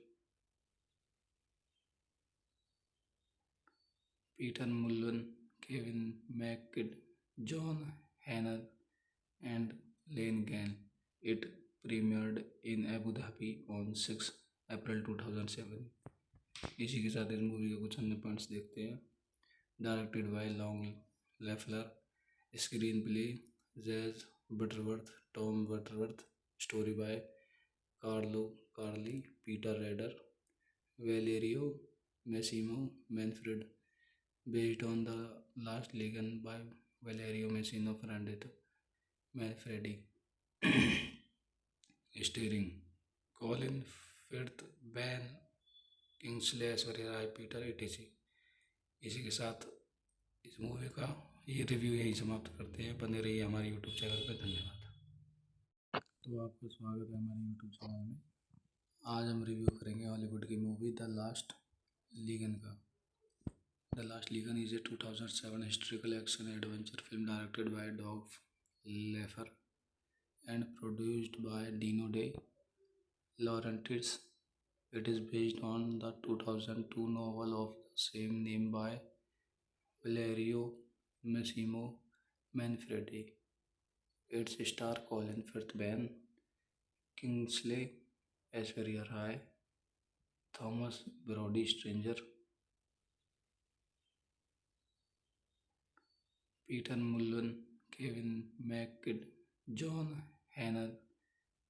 Peter Mullen, Kevin McKidd, John Hannah, and Lane Gann. It premiered in Abu Dhabi on 6 अप्रैल 2007. इसी के साथ इस movie के कुछ अन्य points देखते हैं। Directed by Long Lefler, screenplay Jez Butterworth, Tom Butterworth, story by Carlo Carlei, Peter Rader, Valerio Massimo Manfred, based on the last legion by Valerio Massimo Manfredi. Starring Colin Firth, Ben Kingsley, Aishwarya Rai, Peter ATC. इसी के साथ इस movie का ये review यहीं समाप्त करते हैं। बने रहिए हमारे यूट्यूब चैनल पर। धन्यवाद। तो आपका स्वागत है हमारे यूट्यूब चैनल में। आज हम रिव्यू करेंगे हॉलीवुड की मूवी द लास्ट लीगन का। The Last Legion is a 2007 historical action adventure film directed by Doug Laffer and produced by Dino De Laurentiis. It is based on the 2002 novel of the same name by Valerio Massimo Manfredi. Its star Colin Firth, Ben Kingsley, Aishwarya Rai, Thomas Brody Stranger, Peter Mullen, Kevin McKidd, John Hanner,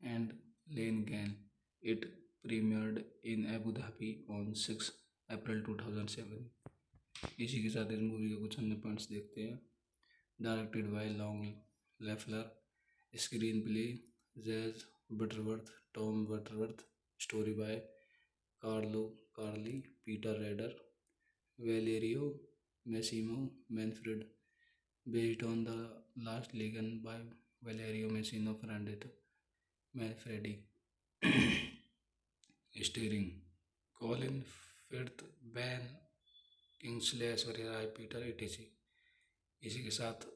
and Lane Gann. It premiered in Abu Dhabi on 6 अप्रैल 2007। इसी के साथ इस movie के कुछ अन्य points देखते हैं। Directed by Long Lefler, screenplay Jez Butterworth, Tom Butterworth, story by Carlo Carlei, Peter Rader, Valerio Massimo Manfred, based on the last Legion by Valerio Messina Manfredi. Starring Colin Firth, Ben Kingsley, Aishwarya Rai, Peter etc। इसी के साथ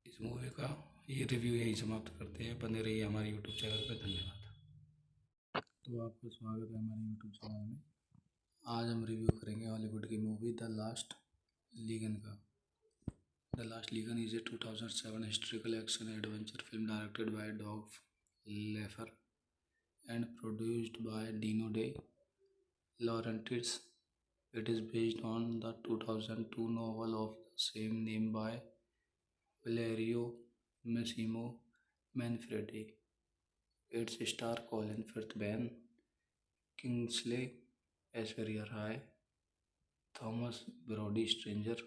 इस movie का ये review यहीं समाप्त करते हैं। बने रहिए हमारे यूट्यूब चैनल पर। धन्यवाद। तो आपका स्वागत है हमारे यूट्यूब चैनल में। आज हम रिव्यू करेंगे हॉलीवुड की मूवी द लास्ट लीगन का। The Last Legion is a 2007 historical action adventure film directed by Dov Lefer and produced by Dino De Laurentiis. It is based on the 2002 novel of the same name by Valerio Massimo Manfredi. Its star Colin Firth, Ben Kingsley, Aishwarya Rai, Thomas Brody Stranger,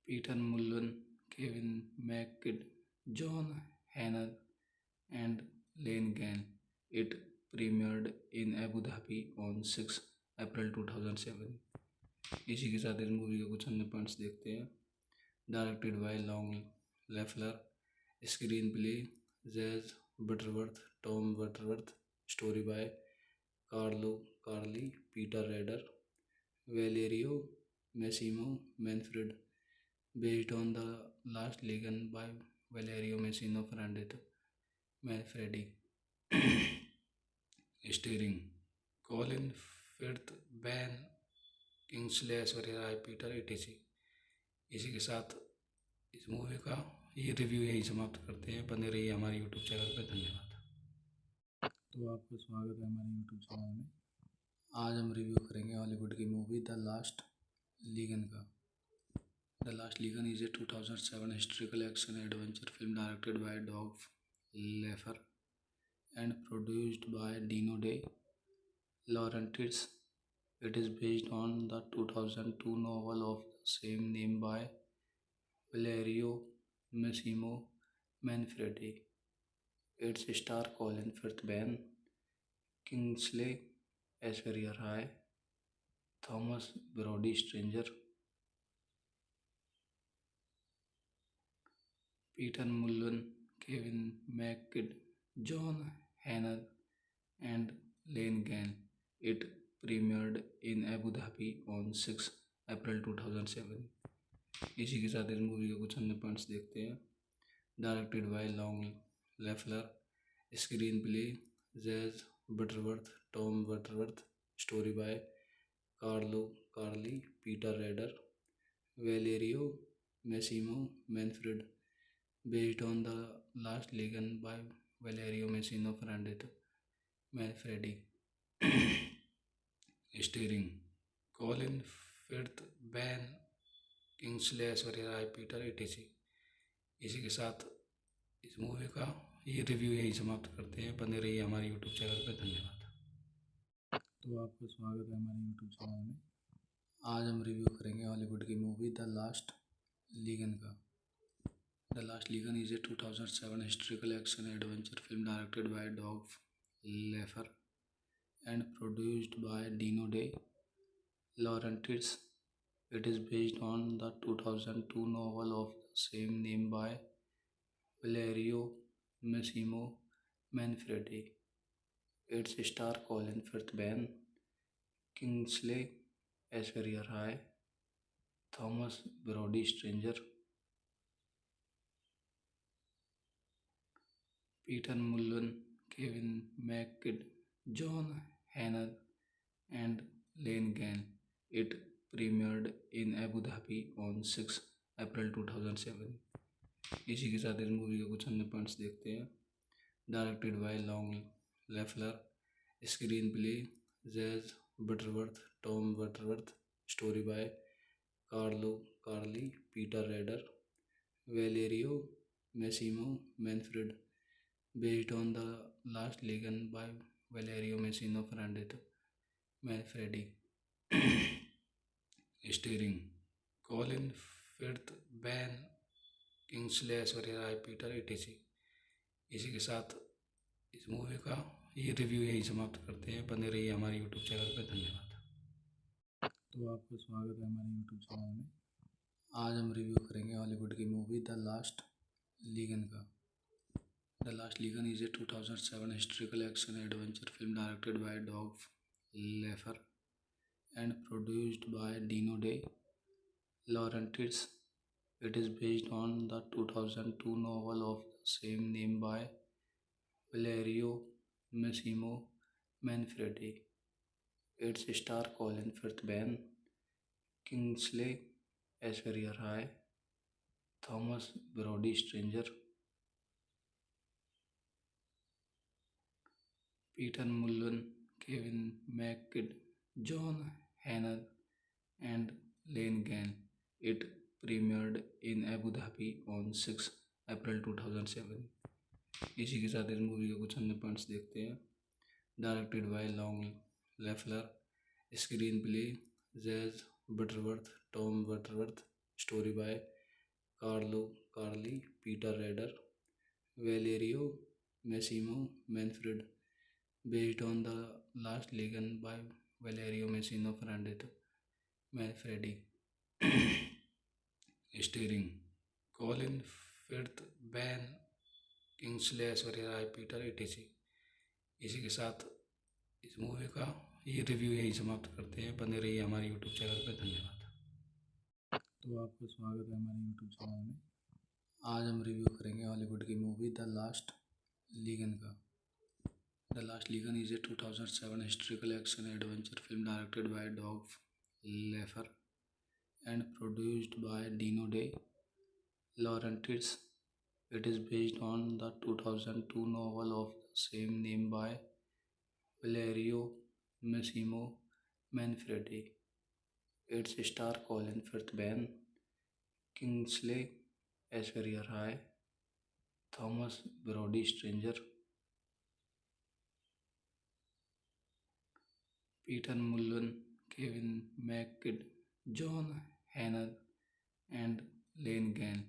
Peter Mullen, Kevin McKidd, John Hanner, and Lane Gann. It premiered in Abu Dhabi on 6 अप्रैल 2007। इसी के साथ इस movie के कुछ अन्य points देखते हैं। Directed by Long Lefler, screenplay Jez Butterworth, Tom Butterworth, story by Carlo Carlei, Peter Rader, Valerio Massimo Manfred, based on the last Legion by Valerio Messina Manfredi. Starring Colin Firth, Ben Kingsley, Aishwarya Rai, Peter etc। इसी के साथ इस movie का ये review यहीं समाप्त करते हैं। बने रहिए हमारे यूट्यूब चैनल पर। धन्यवाद। तो आपका स्वागत है हमारे यूट्यूब चैनल में। आज हम रिव्यू करेंगे हॉलीवुड की मूवी द लास्ट लीगन का। The Last Legion is a 2007 historical action adventure film directed by Dov Lefer and produced by Dino De Laurentiis. It is based on the 2002 novel of the same name by Valerio Massimo Manfredi. Its star Colin Firth, Ben Kingsley, Aishwarya Rai, Thomas Brody Stranger, Peter Mullen, Kevin McKidd, John Hanner, and Lane Gann. It premiered in Abu Dhabi on 6 अप्रैल 2007। इसी के साथ इस movie के कुछ अन्य points देखते हैं। Directed by Long Lefler, screenplay Jez Butterworth, Tom Butterworth, story by Carlo Carlei, Peter Rader, Valerio Massimo Manfred, based on the last Legion by Valerio Messina Manfredi. Starring Colin Firth, Ben Kingsley, Aishwarya Rai, Peter etc। इसी के साथ इस movie का ये review यहीं समाप्त करते हैं। बने रहिए हमारे यूट्यूब चैनल पर। धन्यवाद। तो आपका स्वागत है हमारे यूट्यूब चैनल में। आज हम रिव्यू करेंगे हॉलीवुड की मूवी द लास्ट लीगन का। The Last Legion is a 2007 historical action adventure film directed by Dov Lefer and produced by Dino De Laurentiis. It is based on the 2002 novel of the same name by Valerio Massimo Manfredi. Its star Colin Firth, Ben Kingsley, Aishwarya Rai, Thomas Brody Stranger, Peter Mullen, Kevin McKidd, John Hannah, and Lane Gann. It premiered in Abu Dhabi on 6 अप्रैल 2007। इसी के साथ इस movie के कुछ अन्य points देखते हैं। Directed by Long Lefler, screenplay Jez Butterworth, Tom Butterworth, story by Carlo Carlei, Peter Rader, Valerio Massimo Manfred, based on the last Legion by Valerio Messina Manfredi. Starring Colin Firth, Ben Kingsley, Aishwarya Rai, Peter etc। इसी के साथ इस movie का ये review यहीं समाप्त करते हैं। बने रहिए हमारे यूट्यूब चैनल पर। धन्यवाद। तो आपको स्वागत है हमारे यूट्यूब चैनल में। आज हम रिव्यू करेंगे हॉलीवुड की मूवी द लास्ट लीगन का। The Last Legion is a 2007 historical action adventure film directed by Doug Laffer and produced by Dino De Laurentiis. It is based on the 2002 novel of the same name by Valerio Massimo Manfredi. Its star Colin Firth, Ben Kingsley, Aishwarya Rai, Thomas Brody Stranger, Peter Mullen, Kevin McKidd, John Hannah, and Lane Gann. It premiered in Abu Dhabi on 6 अप्रैल 2007। इसी के साथ इस movie के कुछ अन्य points देखते हैं। Directed by Long Lefler, screenplay Jez Butterworth, Tom Butterworth, story by Carlo Carlei, Peter Rader, Valerio Massimo Manfred, based on the last Legion by Valerio Messina Manfredi। Starring Colin Firth, Ben Kingsley, Aishwarya Rai, Peter etc। इसी के साथ इस movie का ये review यहीं समाप्त करते हैं। बने रहिए हमारे यूट्यूब चैनल पर। धन्यवाद। तो आपको स्वागत है हमारे यूट्यूब चैनल में। आज हम रिव्यू करेंगे हॉलीवुड की मूवी द लास्ट लीगन का। The Last Legion is a 2007 historical action adventure film directed by Doug Laffer and produced by Dino De Laurentiis. It is based on the 2002 novel of the same name by Valerio Massimo Manfredi. Its star Colin Firth, Ben Kingsley, Aishwarya Rai, Thomas Brody Stranger, Peter Mullen, Kevin McKidd, John Hannah, and Lane Gann.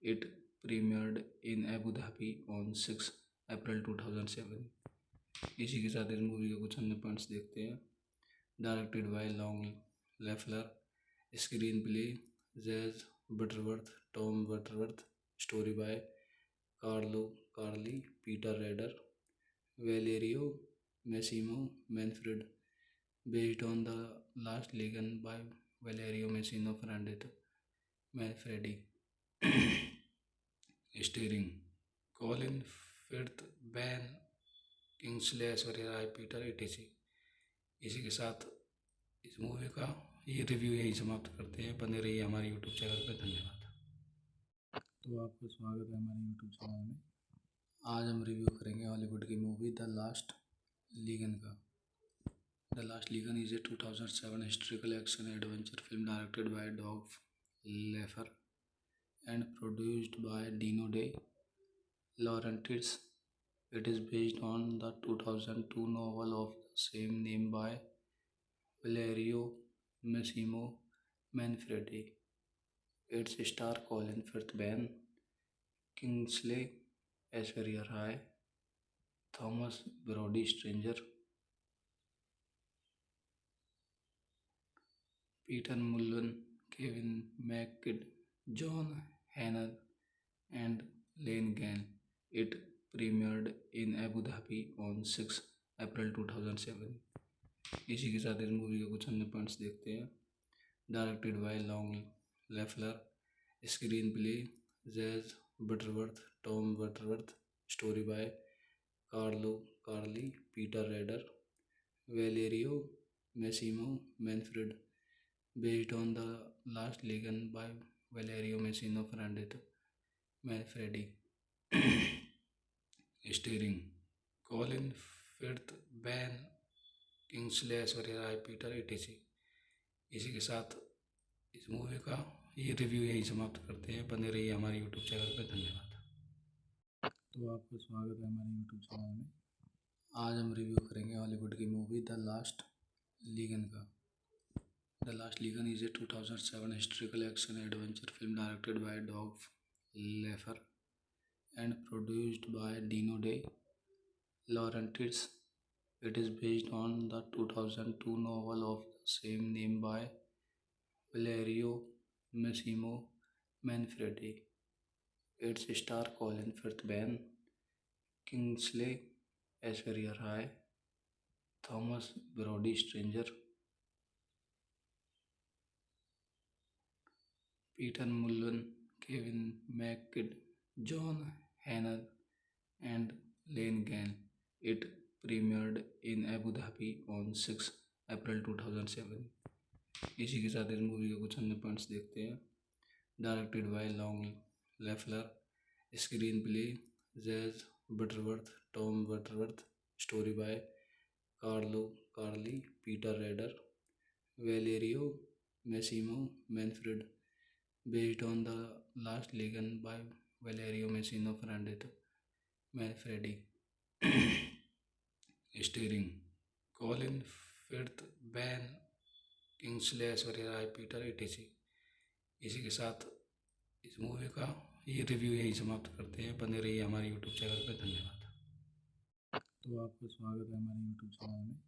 It premiered in Abu Dhabi on 6 अप्रैल 2007। इसी के साथ इस movie के कुछ अन्य points देखते हैं। Directed by Long Lefler, screenplay Jez Butterworth, Tom Butterworth, story by Carlo Carlei, Peter Rader, Valerio Massimo Manfred, based on the last Legion by Valerio Messina Manfredi। Starring Colin Firth, Ben Kingsley, Aishwarya Rai, Peter etc। इसी के साथ इस movie का ये review यहीं समाप्त करते हैं। बने रहिए हमारे यूट्यूब चैनल पर। धन्यवाद। तो आपको स्वागत है हमारे यूट्यूब चैनल में। आज हम रिव्यू करेंगे हॉलीवुड की मूवी द लास्ट लीगन का। The Last Legion is a 2007 historical action adventure film directed by Doug Laffer and produced by Dino De Laurentiis. It is based on the 2002 novel of the same name by Valerio Massimo Manfredi. Its star Colin Firth, Ben Kingsley, Aishwarya Rai, Thomas Brody Stranger, Peter Mullen, Kevin McKidd, John Hannah, and Lane Gan. It premiered in Abu Dhabi on 6 अप्रैल 2007। इसी के साथ इस movie के कुछ अन्य points देखते हैं। Directed by Long Lefler, screenplay Jez Butterworth, Tom Butterworth, story by Carlo Carlei, Peter Rader, Valerio Massimo Manfred, based on the last Legion by Valerio Messina Ferrandito Manfredi. Steering Colin Firth, Ben Kingsley, Aishwarya Rai, Peter etc। इसी के साथ इस movie का ये review यहीं समाप्त करते हैं। बने रहिए हमारे यूट्यूब चैनल पर। धन्यवाद। तो आपका स्वागत है हमारे यूट्यूब चैनल में। आज हम रिव्यू करेंगे हॉलीवुड की मूवी द लास्ट लीगन का। The Last Legion is a 2007 historical action adventure film directed by Doug Laffer and produced by Dino De Laurentiis. It is based on the 2002 novel of the same name by Valerio Massimo Manfredi. Its star Colin Firth, Ben Kingsley, Aishwarya Rai, Thomas Brody Stranger, Peter Mullen, Kevin McKidd, John Hannah, and Lane Gan. It premiered in Abu Dhabi on 6 अप्रैल 2007। इसी के साथ इस movie के कुछ अन्य points देखते हैं। Directed by Long Lefler, screenplay Jez Butterworth, Tom Butterworth, story by Carlo Carlei, Peter Rader, Valerio Massimo Manfred, based on the last Legion by Valerio Messina Manfredi. Steering Colin Firth, Ben Kingsley, Aishwarya Rai, Peter etc। इसी के साथ इस movie का ये review यहीं समाप्त करते हैं। बने रहिए हमारे यूट्यूब चैनल पर। धन्यवाद। तो आपका स्वागत है हमारे यूट्यूब चैनल में।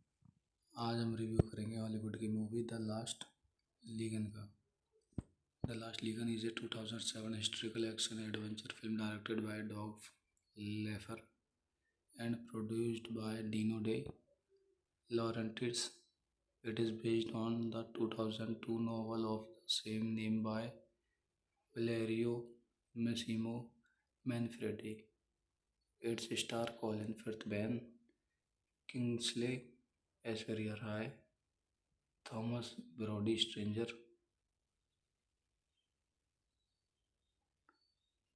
आज हम रिव्यू करेंगे हॉलीवुड की मूवी द लास्ट लीगन का। The Last Legion is a 2007 historical action adventure film directed by Doug Laffer and produced by Dino De Laurentiis. It is based on the 2002 novel of the same name by Valerio Massimo Manfredi. Its star Colin Firth, Ben Kingsley, Aishwarya Rai, Thomas Brody Stranger,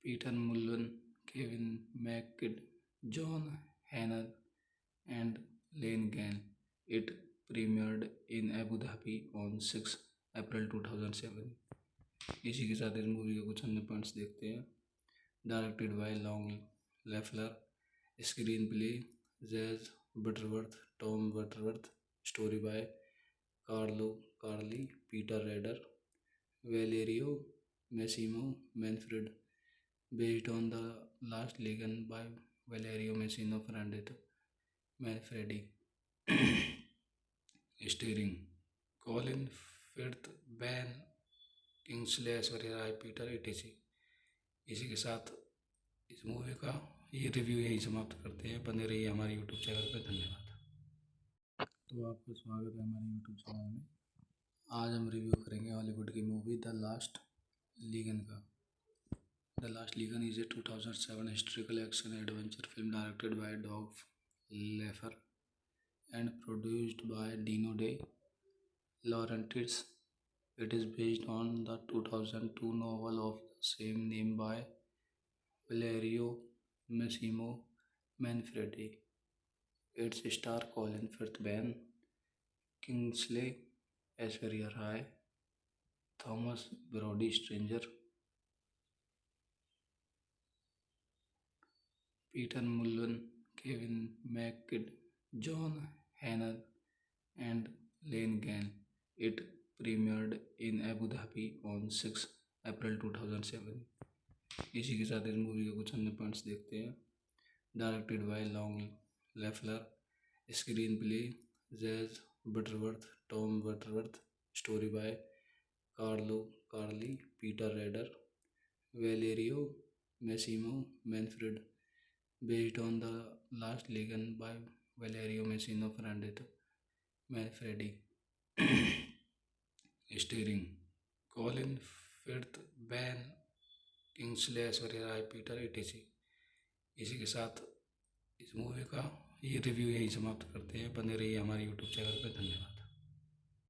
Peter Mullen, Kevin McKidd, John Hannah, and Lane Gan. It premiered in Abu Dhabi on 6 अप्रैल 2007। इसी के साथ इस movie के कुछ अन्य points देखते हैं। Directed by Long Lefler, screenplay Jez Butterworth, Tom Butterworth, story by Carlo Carlei, Peter Rader, Valerio Massimo Manfred, based on the last Legion by Valerio Messina Manfredi. Steering Colin Firth, Ben Kingsley, Aishwarya Rai, Peter etc। इसी के साथ इस movie का ये review यहीं समाप्त करते हैं। बने रहिए हमारे यूट्यूब चैनल पर। धन्यवाद। तो आपका स्वागत है हमारे यूट्यूब चैनल में। आज हम रिव्यू करेंगे हॉलीवुड की मूवी द लास्ट लीगन का। The Last Legion is a 2007 historical action adventure film directed by Doug Laffer and produced by Dino De Laurentiis. It is based on the 2002 novel of the same name by Valerio Massimo Manfredi. Its star Colin Firth, Ben Kingsley, Aishwarya Rai, Thomas Brody Stranger, Peter Mullen, Kevin McKidd, John Hannah, and Lane Gan. It premiered in Abu Dhabi on 6 अप्रैल 2007। इसी के साथ इस movie के कुछ अन्य points देखते हैं। Directed by Long Lefler, screenplay Jez Butterworth, Tom Butterworth, story by Carlo Carlei, Peter Rader, Valerio Massimo Manfred, based on the Last Legion by Valerio Massimo Manfredi. Starring Colin Firth, Ben Kingsley, Aishwarya Rai, Peter etc. इसी के साथ इस movie का ये review यहीं समाप्त करते हैं। बने रहिए हमारे यूट्यूब चैनल पर। धन्यवाद।